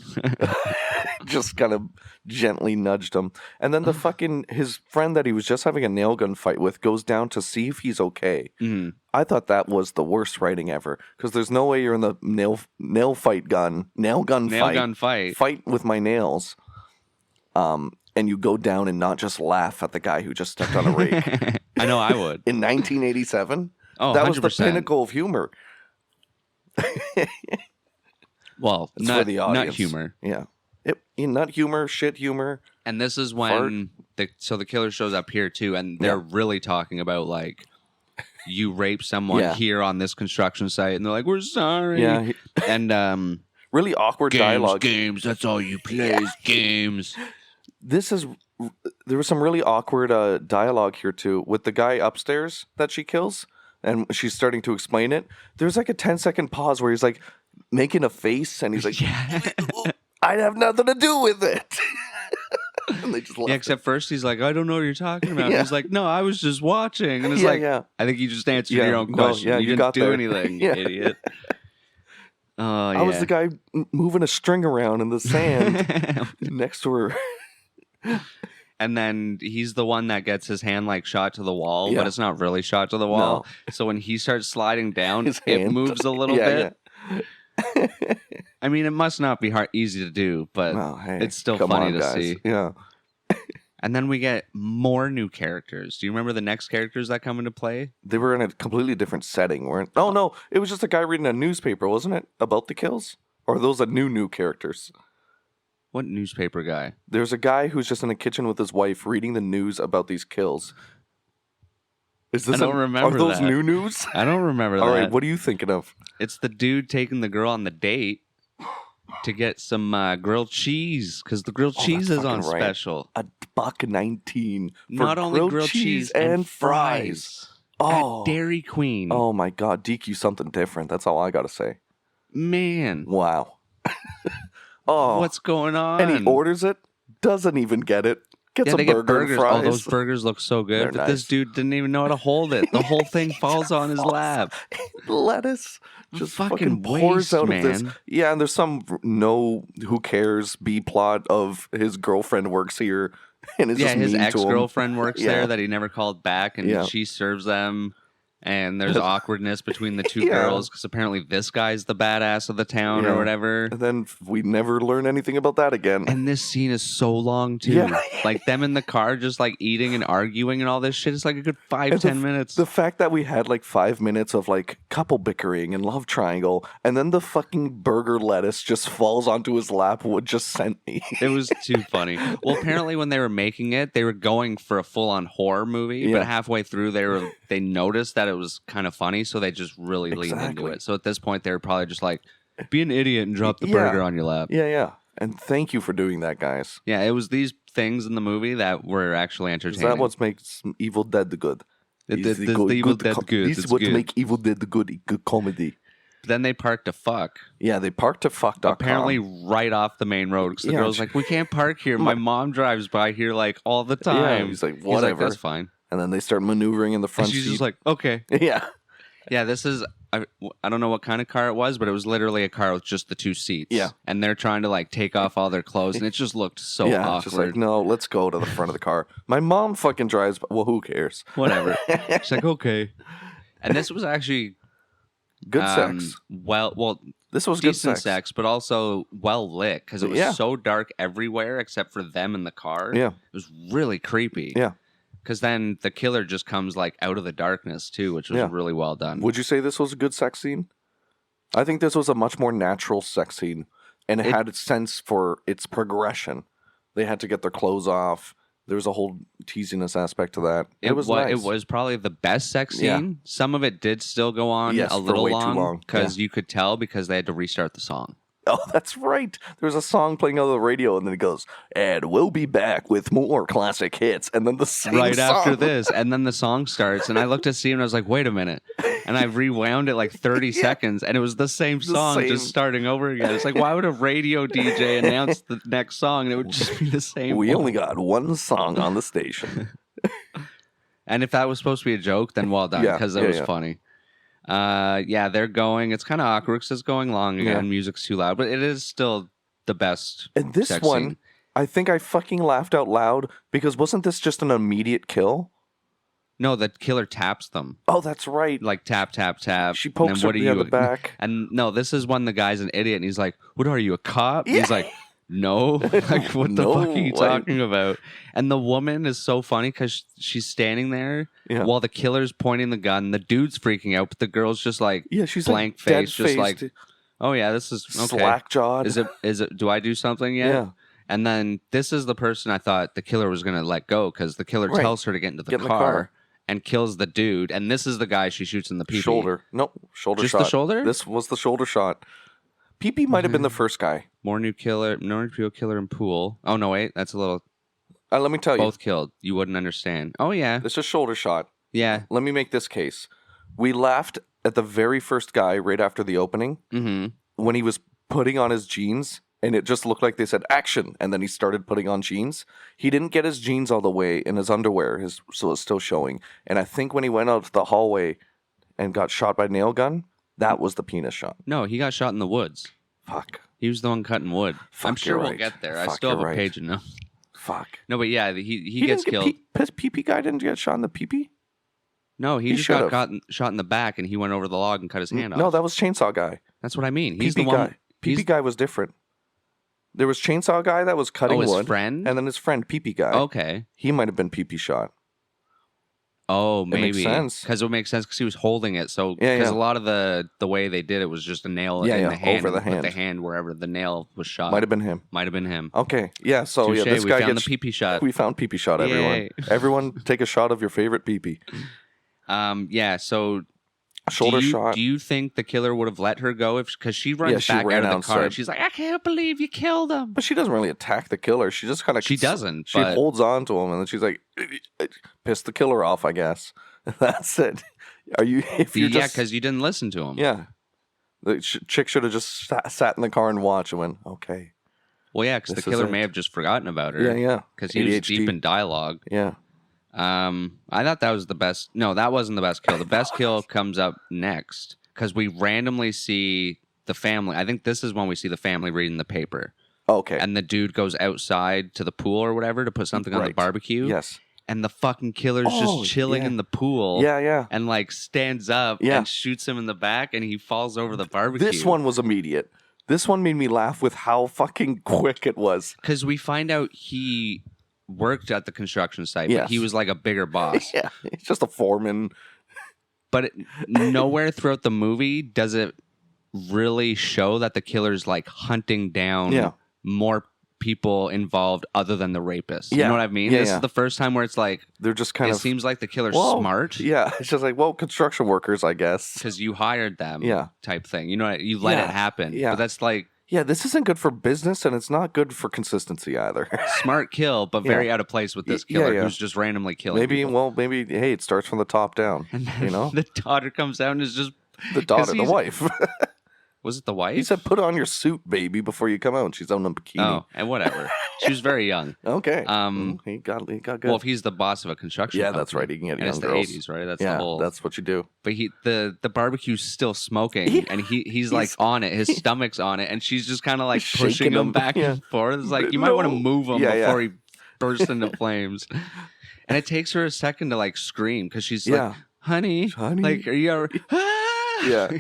just kind of gently nudged him. And then his friend that he was just having a nail gun fight with goes down to see if he's okay. Mm-hmm. I thought that was the worst writing ever, because there's no way you're in the nail gun fight with my nails. And you go down and not just laugh at the guy who just stepped on a rake. I know I would. In 1987? Oh, that 100%. was the pinnacle of humor. Well, not humor. Yeah. Nut humor, shit humor. And this is when the killer shows up here too, and they're really talking about, like, you raped someone here on this construction site, and they're like, we're sorry. Yeah. And really awkward dialogue. Games, that's all you play is games. There was some really awkward dialogue here too with the guy upstairs that she kills, and she's starting to explain it. There's like a 10-second pause where he's like making a face, and he's like, "I'd have nothing to do with it." And they just left except first he's like, "I don't know what you're talking about." He's like, "No, I was just watching," and it's I think you just answered your own question. You didn't do anything, idiot. Oh, yeah. I was the guy moving a string around in the sand next to her. And then he's the one that gets his hand like shot to the wall, but it's not really shot to the wall. No. So when he starts sliding down, it moves a little bit. Yeah. I mean, it must not be easy to do, but it's still funny to see. Yeah. And then we get more new characters. Do you remember the next characters that come into play? They were in a completely different setting. No, it was just a guy reading a newspaper, wasn't it? About the kills? Or are those new characters? What newspaper guy? There's a guy who's just in the kitchen with his wife reading the news about these kills. I don't remember. Are those new news? I don't remember that. All right, what are you thinking of? It's the dude taking the girl on the date to get some grilled cheese, because the grilled cheese is on special. $1.19 for not only grilled cheese and fries. At Dairy Queen. Oh my God, DQ something different. That's all I gotta say. Man. Wow. What's going on? And he orders it, doesn't even get it. Gets a burger and fries. Oh, those burgers look so good. They're but nice. This dude didn't even know how to hold it. The whole thing falls on his lap. Lettuce just fucking pours out man. of this. Yeah, and there's some who cares B plot of his girlfriend works here. And is just his mean ex-girlfriend works there that he never called back, and she serves them. And there's awkwardness between the two girls, because apparently this guy's the badass of the town or whatever. And then we never learn anything about that again. And this scene is so long too. Yeah. Like them in the car just like eating and arguing and all this shit. It's like a good 5-10 minutes. The fact that we had like 5 minutes of like couple bickering and love triangle, and then the fucking burger lettuce just falls onto his lap would just sent me. It was too funny. Well, apparently when they were making it, they were going for a full-on horror movie, but halfway through they noticed that it was kind of funny, so they just really leaned into it. So at this point, they were probably just like, be an idiot and drop the burger on your lap. Yeah. And thank you for doing that, guys. Yeah, it was these things in the movie that were actually entertaining. Is that what makes Evil Dead the good? The Evil Dead good. This is what make Evil Dead the good comedy. Then they parked to fuck. Yeah, they parked to fuck.com. Apparently right off the main road, because the girl's like, we can't park here. My mom drives by here like all the time. Yeah, he's like, whatever. He's like, that's fine. And then they start maneuvering in the front seat. seat. She's just like, okay. Yeah. Yeah, this is I don't know what kind of car it was, but it was literally a car with just the 2 seats. Yeah. And they're trying to like take off all their clothes, and it just looked so awkward. Just like, no, let's go to the front of the car. My mom fucking drives, but well, who cares? Whatever. She's like, okay. And this was actually Good sex. Well, This was good decent sex, but also well lit because it was so dark everywhere except for them in the car. Yeah. It was really creepy. Yeah. Because then the killer just comes like out of the darkness too, which was really well done. Would you say this was a good sex scene? I think this was a much more natural sex scene, and it had a sense for its progression. They had to get their clothes off. There was a whole teasiness aspect to that. It was nice. It was probably the best sex scene. Yeah. Some of it did still go on a little way too long long. because you could tell because they had to restart the song. Oh, that's right. There's a song playing on the radio, and then it goes, and we'll be back with more classic hits. And then the same right song. after this, and then the song starts, and I looked at Steve and I was like, wait a minute. And I rewound it like 30 seconds, and it was the same song just starting over again. It's like, why would a radio DJ announce the next song, and it would just be the same We one? only got one song on the station. And if that was supposed to be a joke, then well done, because it was funny. They're going. It's kind of awkward because it's going long again. Yeah. Music's too loud, but it is still the best. And this sex one, scene. I think I fucking laughed out loud because wasn't this just an immediate kill? No, the killer taps them. Oh, that's right. Like tap, tap, tap. She pokes her in the back. And no, this is when the guy's an idiot and he's like, what are you, a cop? Yeah. He's like, no. Like, what the fuck are you talking about? And the woman is so funny because she's standing there while the killer's pointing the gun. The dude's freaking out, but the girl's just like she's blank like face, just like, oh yeah, this is okay. Slack-jawed. Is it, do I do something yet? Yeah. And then this is the person I thought the killer was going to let go because the killer tells her to get into the car. And kills the dude, and this is the guy she shoots in the pee-pee. Shoulder. Nope, shoulder Just shot. the shoulder? This was the shoulder shot. Pee-pee might have been the first guy. More new killer in pool. Oh, no, wait, that's a little... Let me tell you. Both killed. You wouldn't understand. Oh, yeah. This is shoulder shot. Yeah. Let me make this case. We laughed at the very first guy right after the opening when he was putting on his jeans, and it just looked like they said action, and then he started putting on jeans. He didn't get his jeans all the way in his underwear, so it's still showing. And I think when he went out to the hallway and got shot by Nail Gun, that was the penis shot. No, he got shot in the woods. Fuck. He was the one cutting wood. Fuck, I'm sure you're we'll right. get there. Fuck, I still have you're a right. page enough. Fuck. No, but yeah, he gets killed. Pee-pee guy didn't get shot in the pee-pee? No, he just got shot in the back, and he went over the log and cut his hand off. No, that was Chainsaw Guy. That's what I mean. He's Pee-pee the one. guy. Pee-pee guy was different. There was Chainsaw Guy that was cutting his wood. friend? And then his friend, Pee-pee Guy. Okay. He might have been Pee-pee shot. Oh, maybe. It makes sense. Because it would make sense because he was holding it. So, because a lot of the way they did it was just a nail in the hand. Over the hand. With the hand wherever the nail was shot. Might have been him. Might have been him. Okay. Yeah, so Touché, this we guy found gets... the pee-pee shot. We found Pee-pee shot, everyone. Yay. Everyone take a shot of your favorite pee-pee. So... Shoulder shot. Do you think the killer would have let her go because she runs back out of the car and she's like, I can't believe you killed him. But she doesn't really attack the killer. She just kind of... She doesn't. She holds on to him and then she's like, piss the killer off, I guess. That's it. Because you didn't listen to him. Yeah. The chick should have just sat in the car and watched and went, okay. Well, yeah, because the killer may have just forgotten about her. Yeah. Because he was deep in dialogue. Yeah. I thought that was the best. No, that wasn't the best kill. The best kill comes up next because we randomly see the family. I think this is when we see the family reading the paper. Okay. And the dude goes outside to the pool or whatever to put something on the barbecue. Yes. And the fucking killer's just chilling in the pool. Yeah. And like stands up and shoots him in the back and he falls over the barbecue. This one was immediate. This one made me laugh with how fucking quick it was. Because we find out he worked at the construction site, but he was like a bigger boss. Yeah, he's just a foreman. But nowhere throughout the movie does it really show that the killer's like hunting down more people involved other than the rapist. You know what I mean? This is the first time where it's like they're just kind of... It seems like the killer's smart. Yeah, it's just like, well, construction workers, I guess. Because you hired them type thing. You know, you let it happen. Yeah. But that's like... Yeah, this isn't good for business, and it's not good for consistency either. Smart kill, but very out of place with this killer who's just randomly killing people. Maybe, hey, it starts from the top down. And then you know, the daughter comes out and is just the daughter, the wife. Was it the wife? He said, "Put on your suit, baby, before you come out." And she's on a bikini. Oh, and whatever. She was very young. Okay. He got good. Well, if he's the boss of a construction yeah, company, that's right. He can get and young it's the girls. 80s, right? That's yeah, the whole. that's what you do. But the barbecue's still smoking, Yeah. and he's like on it. His stomach's on it, and she's just kind of like Shaking pushing him him, back yeah. and forth. It's like you might want to No. move him Yeah, before yeah. he bursts into flames. And it takes her a second to like scream because she's Yeah. like, "Honey, Honey. like, are you all right?" Ah! Yeah.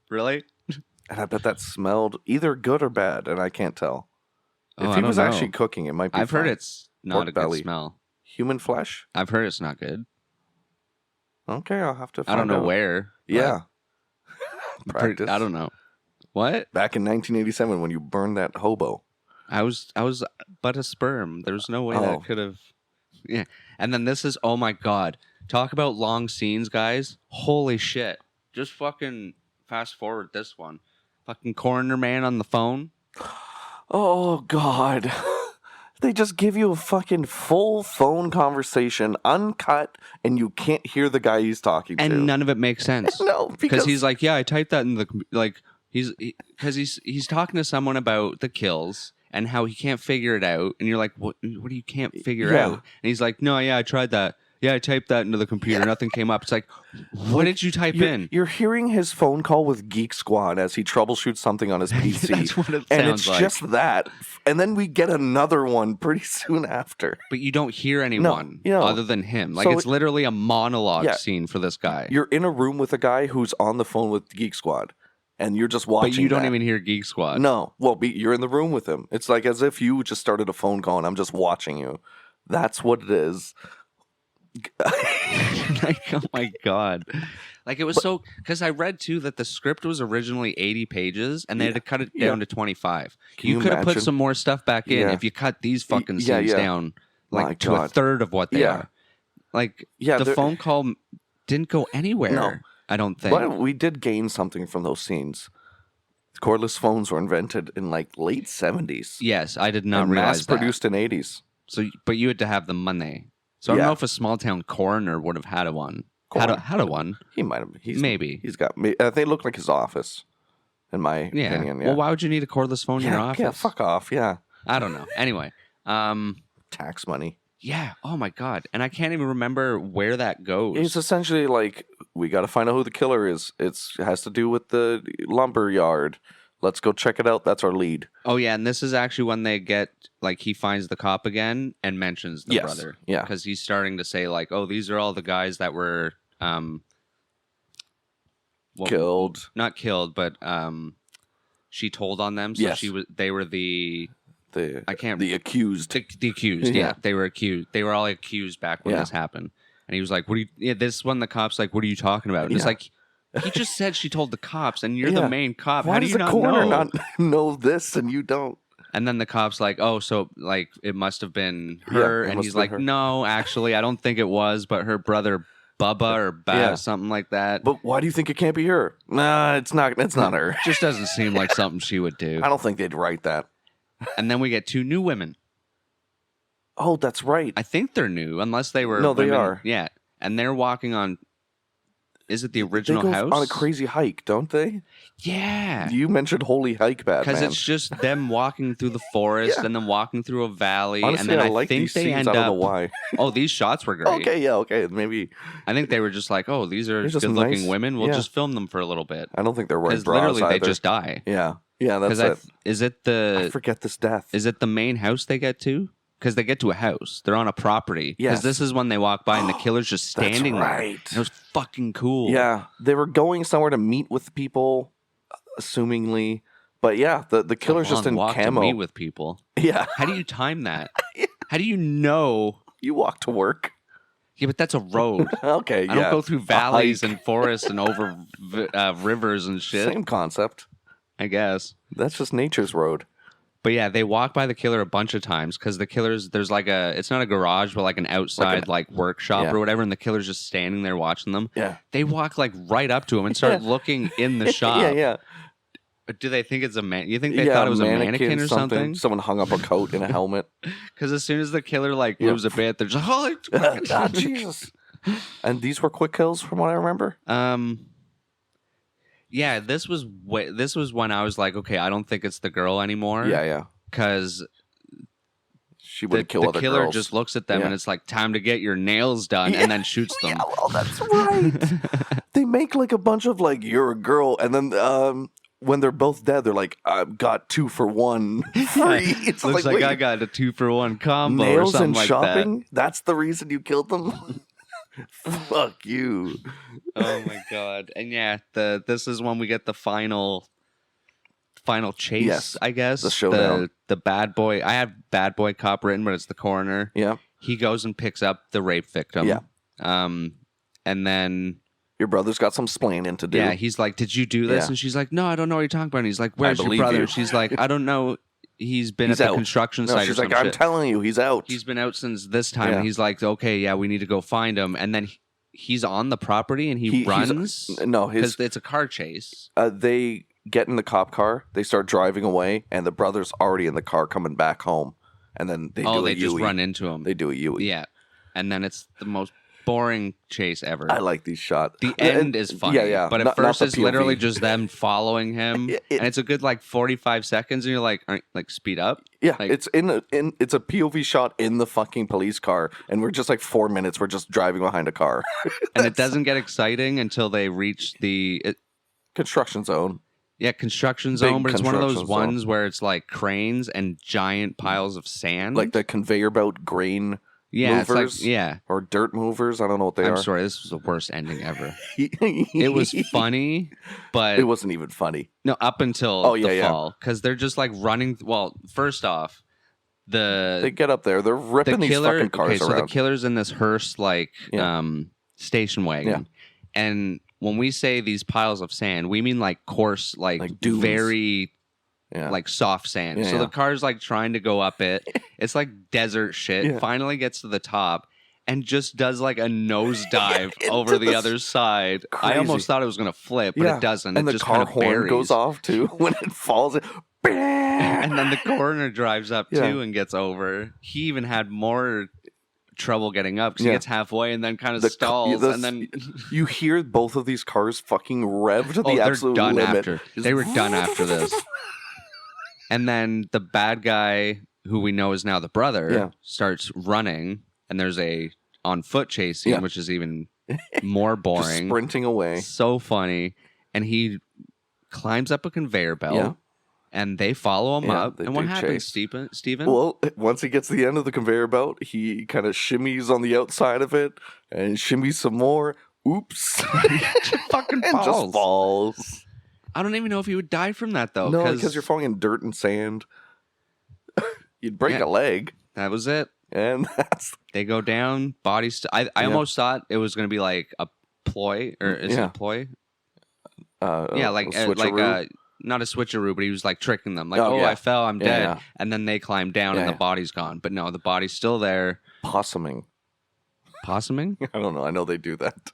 Really? And I bet that smelled either good or bad, and I can't tell. Oh, If I he don't was know. actually cooking, it might be I've heard fine. it's not Pork a belly. good smell. Human flesh? I've heard it's not good. Okay, I'll have to find I don't know out. where. but Yeah. Practice. I don't know. What? Back in 1987 when you burned that hobo. I was but a sperm. There's no way Oh. that could have. Yeah. And then this is, oh my God. Talk about long scenes, guys. Holy shit. Just fucking fast forward this one. Fucking coroner man on the phone. Oh, God. They just give you a fucking full phone conversation, uncut, and you can't hear the guy he's talking to. And none of it makes sense. No, Because he's like, yeah, I typed that in the like he's talking to someone about the kills and how he can't figure it out, and you're like, what do you can't figure Yeah. out? And he's like, no, yeah, I tried that. Yeah, I typed that into the computer. Nothing came up. It's like, what did you type in? You're hearing his phone call with Geek Squad as he troubleshoots something on his PC. That's what it and sounds it's like. just that. And then we get another one pretty soon after. But you don't hear anyone you know. other than him. Like, So it's literally a monologue Yeah. scene for this guy. You're in a room with a guy who's on the phone with Geek Squad, and you're just watching. But you don't that. even hear Geek Squad. No, well, you're in the room with him. It's like as if you just started a phone call and I'm just watching you. That's what it is. Like, oh my God. Like, it was so, because I read too that the script was originally 80 pages and they had to cut it down to 25. Can You you could have put imagine? some more stuff back in Yeah. if you cut these fucking scenes Yeah, yeah. down My like to a God. third of what they Yeah. are. Like, Yeah, the they're- phone call didn't go anywhere. No. I don't think. But we did gain something from those scenes. Cordless phones were invented in like late 70s. Yes, I did not and realize mass produced in 80s. that. So, but you had to have the money. So I don't Yeah. know if a small town coroner would have had a one. Coroner. Had a one. He might have. Maybe. He's got. They look like his office, in my Yeah. opinion. Yeah. Well, why would you need a cordless phone in your office? Yeah, fuck off. Yeah. I don't know. Anyway, Tax money. yeah. Oh my God. And I can't even remember where that goes. It's essentially like, we got to find out who the killer is. It has to do with the lumber yard. Let's go check it out. That's our lead. Oh yeah, and this is actually when they get like he finds the cop again and mentions the Yes. brother. Yeah. Because he's starting to say like, oh, these are all the guys that were well, Killed. not killed, but she told on them. So Yes. they were the I can't The accused. the accused. Yeah. Yeah. They were accused. They were all accused back when Yeah. this happened. And he was like, "What do you?" Yeah, this one, the cop's like, "What are you talking about?" And it's Yeah. like, he just said she told the cops, and you're Yeah. the main cop. Why How do does you the not coroner know? not know this and you don't? And then the cop's like, "Oh, so like it must have been Yeah, her." it And must he's have been like, her. "No, actually, I don't think it was, but her brother Bubba or Yeah. something like that." But why do you think it can't be her? Nah, it's not. It's not her. Just doesn't seem like something she would do. I don't think they'd write that. And then we get two new women. Oh, that's right. I think they're new, unless they were. No, they women. are. Yeah, and they're walking on. Is it the They original go house? on a crazy hike, don't they? Yeah. You mentioned holy hike, Batman. Because it's just them walking through the forest Yeah. and then walking through a valley. Honestly, and then I I like think these they scenes. end I don't know up. why. Oh, these shots were great. Okay, yeah, okay, maybe. I think they were just like, oh, these are They're just good-looking nice. women. We'll Yeah. just film them for a little bit. I don't think they're wearing Because bras literally, either. they just die. Yeah, that's Because it. is it I the forget this death. is it the main house they get to? Because they get to a house. They're on a property. Because Yes. this is when they walk by and the killer's just That's standing there. right. And it was fucking cool. Yeah, they were going somewhere to meet with people, assumingly. But yeah, the It's a killer's just long in walk to camo. meet with people. Yeah, How do you time that? How do you know? you walk to work. Yeah, but that's a road. Okay, yeah. I don't go through valleys hike. and forests and over rivers and shit. Same concept. I guess. That's just nature's road. But yeah, they walk by the killer a bunch of times because the killer's there's like it's not a garage, but like an outside like workshop yeah. or whatever, and the killer's just standing there watching them. Yeah. They walk like right up to him and start Yeah. looking in the shop. Yeah. Do they think it's a man? You think they thought it was a mannequin or something? Someone hung up a coat and a helmet. Because as soon as the killer like Yeah. moves a bit, they're just oh, Ah, Jesus. And these were quick kills, from what I remember. Yeah, this was when I was like, okay, I don't think it's the girl anymore. Yeah. Because She wouldn't kill the other killer girls. just looks at them Yeah. and it's like, time to get your nails done, and then shoots them. Yeah, well, that's right. They make like a bunch of like, you're a girl, and then when they're both dead, they're like, I've got 2 for 1 free. It's Looks like wait, I got a 2-for-1 combo or nails something and like shopping? That's the reason you killed them? Fuck you. that. Oh my god! And yeah, this is when we get the final chase. Yes, I guess the showdown. The bad boy. I have bad boy cop written, but it's the coroner. Yeah. He goes and picks up the rape victim. Yeah. And then Your brother's got some splaining to do. yeah, he's like, "Did you do this?" Yeah. And she's like, "No, I don't know what you're talking about." And he's like, "Where's your believe brother?" you. And she's like, "I don't know. He's been He's at the out. construction No, site." she's or like, some I'm shit. telling you, he's out. He's been out since this time. Yeah. And he's like, "Okay, yeah, we need to go find him." And then he's on the property and he runs. No, Because it's a car chase. they get in the cop car, they start driving away, and the brother's already in the car coming back home. And then they do They a just Yui. run into him. They do a Yui. Yeah. And then it's the most boring chase ever. I like these shots. The end is funny. Yeah, yeah. But at Not first the it's POV. literally just them following him. And it's a good like 45 seconds and you're like, speed up. Yeah, Like- it's it's a POV shot in the fucking police car, and we're just like 4 minutes. We're just driving behind a car. And it doesn't get exciting until they reach the Construction zone. construction zone, but it's one of those construction zone. ones where it's like cranes and giant piles of sand. Like the conveyor belt grain yeah, movers. it's like yeah. Or dirt movers. I don't know what they I'm are. sorry, this was the worst ending ever. It It was funny, but It wasn't even funny. no, up until Oh, yeah, the yeah. fall, because they're just like running. Well, first off, They get up there. They're the ripping these killer. fucking cars Okay, so the around. killer's in this hearse like Yeah. station wagon, and when we say these piles of sand, we mean like coarse, like dunes. very Yeah. like soft sand. Yeah, So yeah. the car's like trying to go up it. It's like desert shit. Yeah. Finally gets to the top and just does like a nosedive Into over the the other side. I crazy. almost thought it was gonna flip, but Yeah. it doesn't. and it the just car kind of horn buries. goes off too when it falls. And then the coroner drives up Yeah. too and gets over. He even had more trouble getting up because Yeah. he gets halfway and then kind of The stalls, and then you hear both of these cars fucking rev to the they're absolute done limit. after. They were done after this. And then the bad guy, who we know is now the brother, Yeah. starts running, and there's a on foot chase scene, Yeah. which is even more Just boring. sprinting away. So funny, and he climbs up a conveyor belt, Yeah. and they follow him Yeah, up. they And what do happens, chase. Stephen? Well, once he gets to the end of the conveyor belt, he kind of shimmies on the outside of it and shimmies some more. Oops. fucking and falls. just falls. I don't even know if he would die from that though. No, because you're falling in dirt and sand. You'd break Yeah. a leg, that was it. and that's They go down, bodies. I Yeah. almost thought it was going to be like a ploy, or is it Yeah. a ploy? yeah, Like not a switcheroo, but he was like tricking them. Like, Oh, yeah. I fell, I'm Yeah, dead. yeah. And then they climb down Yeah, and the yeah. body's gone. But no, the body's still there. possuming. Possuming? I don't know. I know they do that.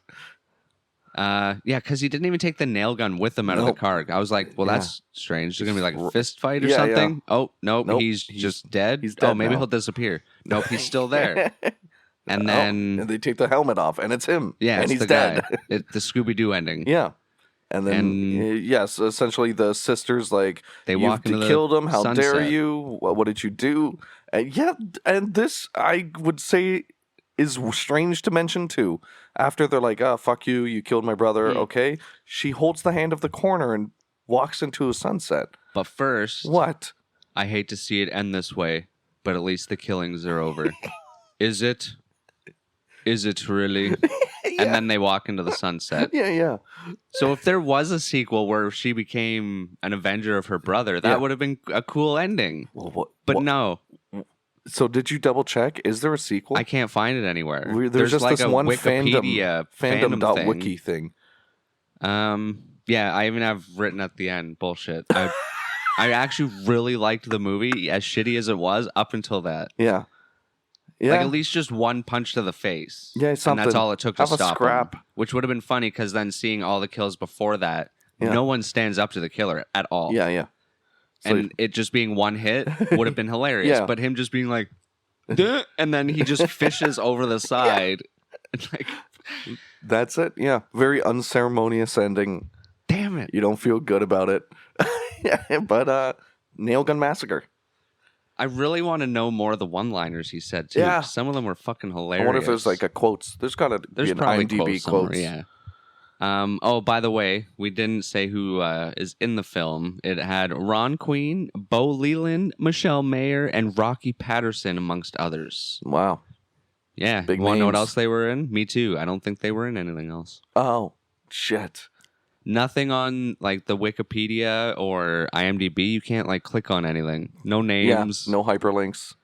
Yeah, because he didn't even take the nail gun with him out of Nope. the car. I was like, well, Yeah. that's strange. There's going to be like a fist fight or Yeah, yeah. something. Oh, nope, Nope, he's he's- just dead. he's Oh, dead maybe now. he'll disappear. Nope, he's still there. And Oh, then, and they take the helmet off, and it's him. yeah, and it's he's the dead. guy. The Scooby-Doo ending. Yeah. And then, And- yes, essentially the sisters, like, They you've walk into the killed him. How dare sunset. you? What did you do? And yeah, and this, I would say, is strange to mention, too. After they're like, oh, fuck you, you killed my brother, Mm. okay? She holds the hand of the corner and walks into a sunset. But first, What? I hate to see it end this way, but at least the killings are over. Is it? Is it really? And then they walk into the sunset. Yeah, yeah. So if there was a sequel where she became an avenger of her brother, that Yeah. would have been a cool ending. Well, what, But what- no, So did you double check? Is there a sequel? I can't find it anywhere. There's just like this a one Wikipedia fandom.wiki thing. Yeah, I even have written at the end bullshit. I actually really liked the movie, as shitty as it was, up until that. Yeah. Yeah. Like at least just one punch to the face. Yeah, and something. that's all it took to Have a stop scrap. him. Which would have been funny because then seeing all the kills before that, Yeah. no one stands up to the killer at all. Yeah, yeah. So- And it just being one hit would have been hilarious. Yeah. But him just being like, "Duh," and then he just fishes over the side. And like, That's it. Yeah. Very unceremonious ending. damn it. You don't feel good about it. Yeah, but Nail Gun Massacre. I really want to know more of the one-liners he said too. Yeah. Some of them were fucking hilarious. I wonder if there's like a quotes. There's got to be There's an probably IMDb quotes somewhere, quotes. yeah. Oh, by the way, we didn't say who is in the film. It had Ron Queen, Bo Leland, Michelle Mayer, and Rocky Patterson, amongst others. Wow. Yeah. Big Want to know what names. else they were in? Me too. I don't think they were in anything else. Oh, shit. Nothing on like the Wikipedia or IMDb. You can't like click on anything. No Yeah, names. no hyperlinks.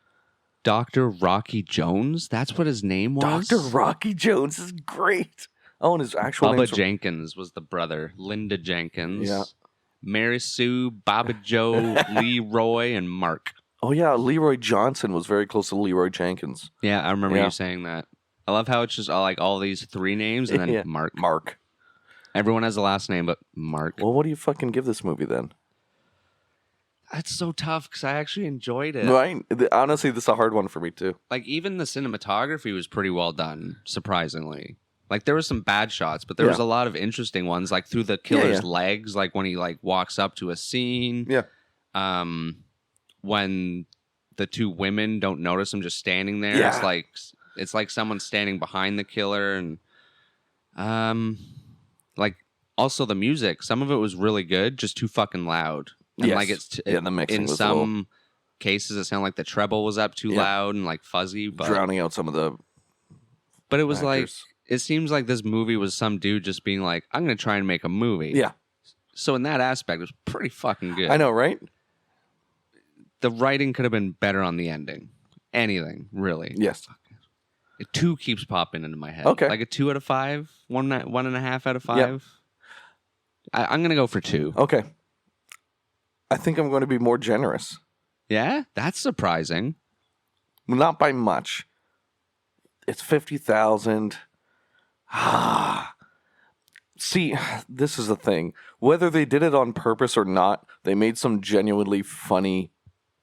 Dr. Rocky Jones? That's what his name was? Dr. Rocky Jones is great. Oh, and his actual Bubba name's Jenkins was the brother. Linda Jenkins. Yeah. Mary Sue, Baba Joe, Leroy, and Mark. Oh, yeah. Leroy Johnson was very close to Leroy Jenkins. Yeah, I remember Yeah. you saying that. I love how it's just all these three names and then Yeah. Mark. Mark. Everyone has a last name, but Mark. Well, what do you fucking give this movie then? That's so tough because I actually enjoyed it. Right? Honestly, this is a hard one for me, too. Like, even the cinematography was pretty well done, surprisingly. Like, there were some bad shots, but there was a lot of interesting ones, like through the killer's legs, like when he like walks up to a scene. Yeah. When the two women don't notice him just standing there. Yeah. It's like someone standing behind the killer, and like also the music. Some of it was really good, just too fucking loud. And Yes. like the mixing in was some cases it sounded like the treble was up too loud and like fuzzy, but drowning out some of the it was like actors. it seems like this movie was some dude just being like, I'm gonna try and make a movie. Yeah. So in that aspect, it was pretty fucking good. I know, right? The writing could have been better on the ending. Anything, really. Yes. A 2 keeps popping into my head. Okay. Like a 2 out of 5, 1.5 out of 5. I'm going to go for 2. Okay. I think I'm going to be more generous. Yeah? That's surprising. Not by much. It's 50,000. See, this is the thing. Whether they did it on purpose or not, they made some genuinely funny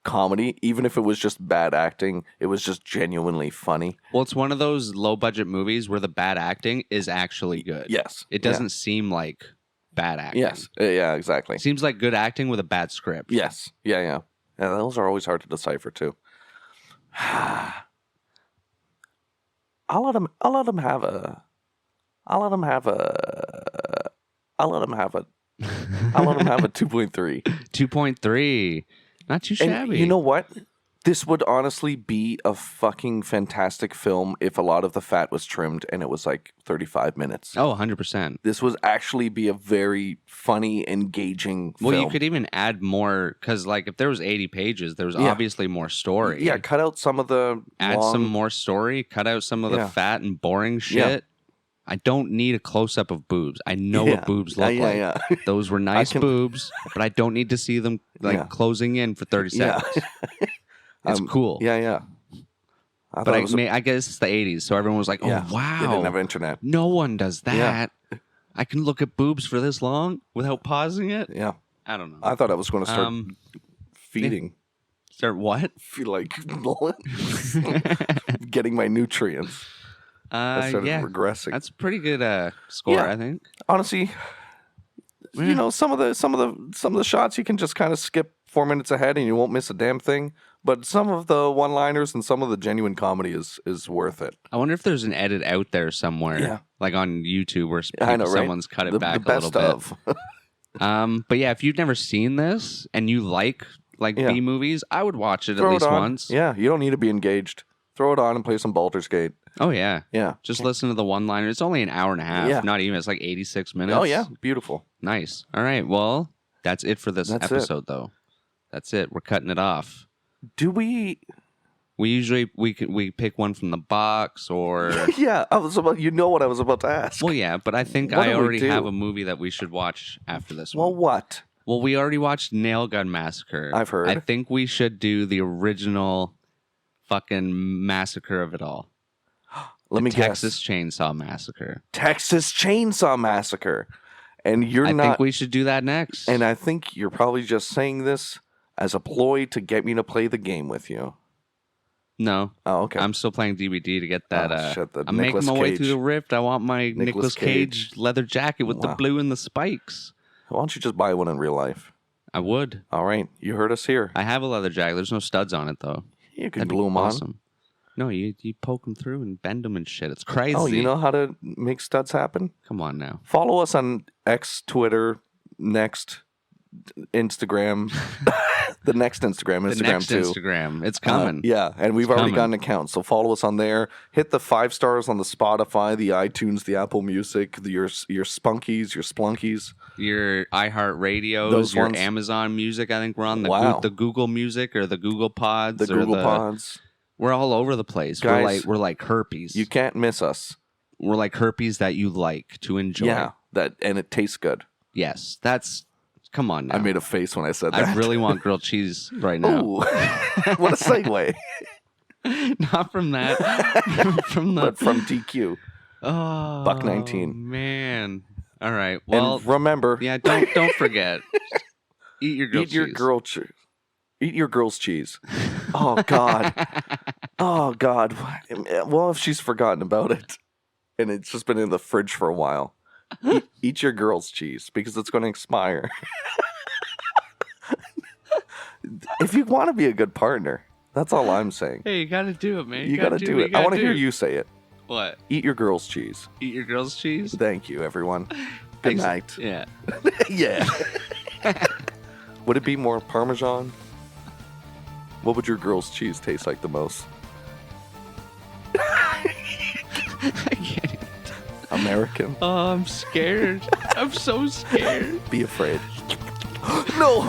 comedy. Even if it was just bad acting, it was just genuinely funny. Well, it's one of those low-budget movies where the bad acting is actually good. Yes. It doesn't seem like bad acting. Yes. Yeah, exactly. It seems like good acting with a bad script. Yes. Yeah. Those are always hard to decipher too. I'll let him have a 2.3. 2.3. Not too shabby. And you know what? This would honestly be a fucking fantastic film if a lot of the fat was trimmed and it was like 35 minutes. Oh, 100%. This would actually be a very funny, engaging film. Well, you could even add more, because like if there was 80 pages, there's obviously more story. Yeah, cut out some of the Add some more story, cut out some of the fat and boring shit. Yeah. I don't need a close-up of boobs. I know what boobs look like. Yeah. Those were nice boobs, but I don't need to see them like closing in for 30 seconds. It's cool. Yeah. But I guess it's the 80s, so everyone was like, oh, wow. They didn't have internet. No one does that. I can look at boobs for this long without pausing it? Yeah. I don't know. I thought I was going to start feeding. Start what? Feel like getting my nutrients. I started regressing. That's a pretty good score, Yeah. I think. Honestly, you know, some of the shots you can just kind of skip 4 minutes ahead and you won't miss a damn thing. But some of the one-liners and some of the genuine comedy is worth it. I wonder if there's an edit out there somewhere, like on YouTube, where I know, right? someone's cut it back the a little best bit. of. But yeah, if you've never seen this and you like B movies, I would watch it Throw at least it on. once. Yeah, you don't need to be engaged. Throw it on and play some Baldur's Gate. Oh yeah, Yeah. just listen to the one-liner. It's only an hour and a half. Yeah. Not even. It's like 86 minutes. Oh yeah, beautiful. Nice. All right. Well, that's it for this That's it. episode, though. That's it. We're cutting it off. Do we? We usually we pick one from the box or Yeah, I was about. You know what I was about to ask. well, yeah. But I think What I do we already do? have a movie that we should watch after this Well, one. what? Well, we already watched Nail Gun Massacre. I've heard. I think we should do the original fucking massacre of it all. Let me Texas guess. Chainsaw Massacre. Texas Chainsaw Massacre. And you're I not. think we should do that next. And I think you're probably just saying this as a ploy to get me to play the game with you. no, Oh, okay. I'm still playing DVD to get that. Oh, shit, the I'm Nicolas making my way Cage. through the rift. I want my Nicolas Cage Cage. leather jacket with the Wow. blue and the spikes. Why don't you just buy one in real life? I would. All right, you heard us here. I have a leather jacket. There's no studs on it though. You can That'd be glue them on. awesome. No, you poke them through and bend them and shit. It's crazy. Oh, you know how to make studs happen? Come on now. Follow us on X, Twitter, next Instagram, the next Instagram, The Instagram next too. Instagram. It's coming. Yeah, and we've already coming. got an account, so follow us on there. Hit the 5 stars on the Spotify, the iTunes, the Apple Music, your Spunkies, your Splunkies. Your iHeartRadios, Those your ones. Amazon Music. I think we're on the Wow. the Google Music or the Google Pods. The or Google Pods. We're all over the place. Guys, we're like herpes. You can't miss us. We're like herpes that you like to enjoy. Yeah, and it tastes good. Yes, that's. Come on now. I made a face when I said that. I really want grilled cheese right now. Ooh, what a segue. Not from that. From the But from DQ. oh, Buck 19. Man. All right. Well, And remember, yeah. Don't forget. Eat your grilled eat your cheese. Eat your girl's cheese. Oh God. Oh God. Well, if she's forgotten about it, and it's just been in the fridge for a while, eat your girl's cheese because it's going to expire. If you want to be a good partner, that's all I'm saying. Hey, you got to do it, man. You got to do it. I want to hear you say it. What? Eat your girl's cheese. Eat your grilled cheese. Thank you, everyone. Good night. Yeah. Yeah. Would it be more Parmesan? What would your girl's cheese taste like the most? I can't. American? Oh, I'm scared. I'm so scared. Be afraid. No!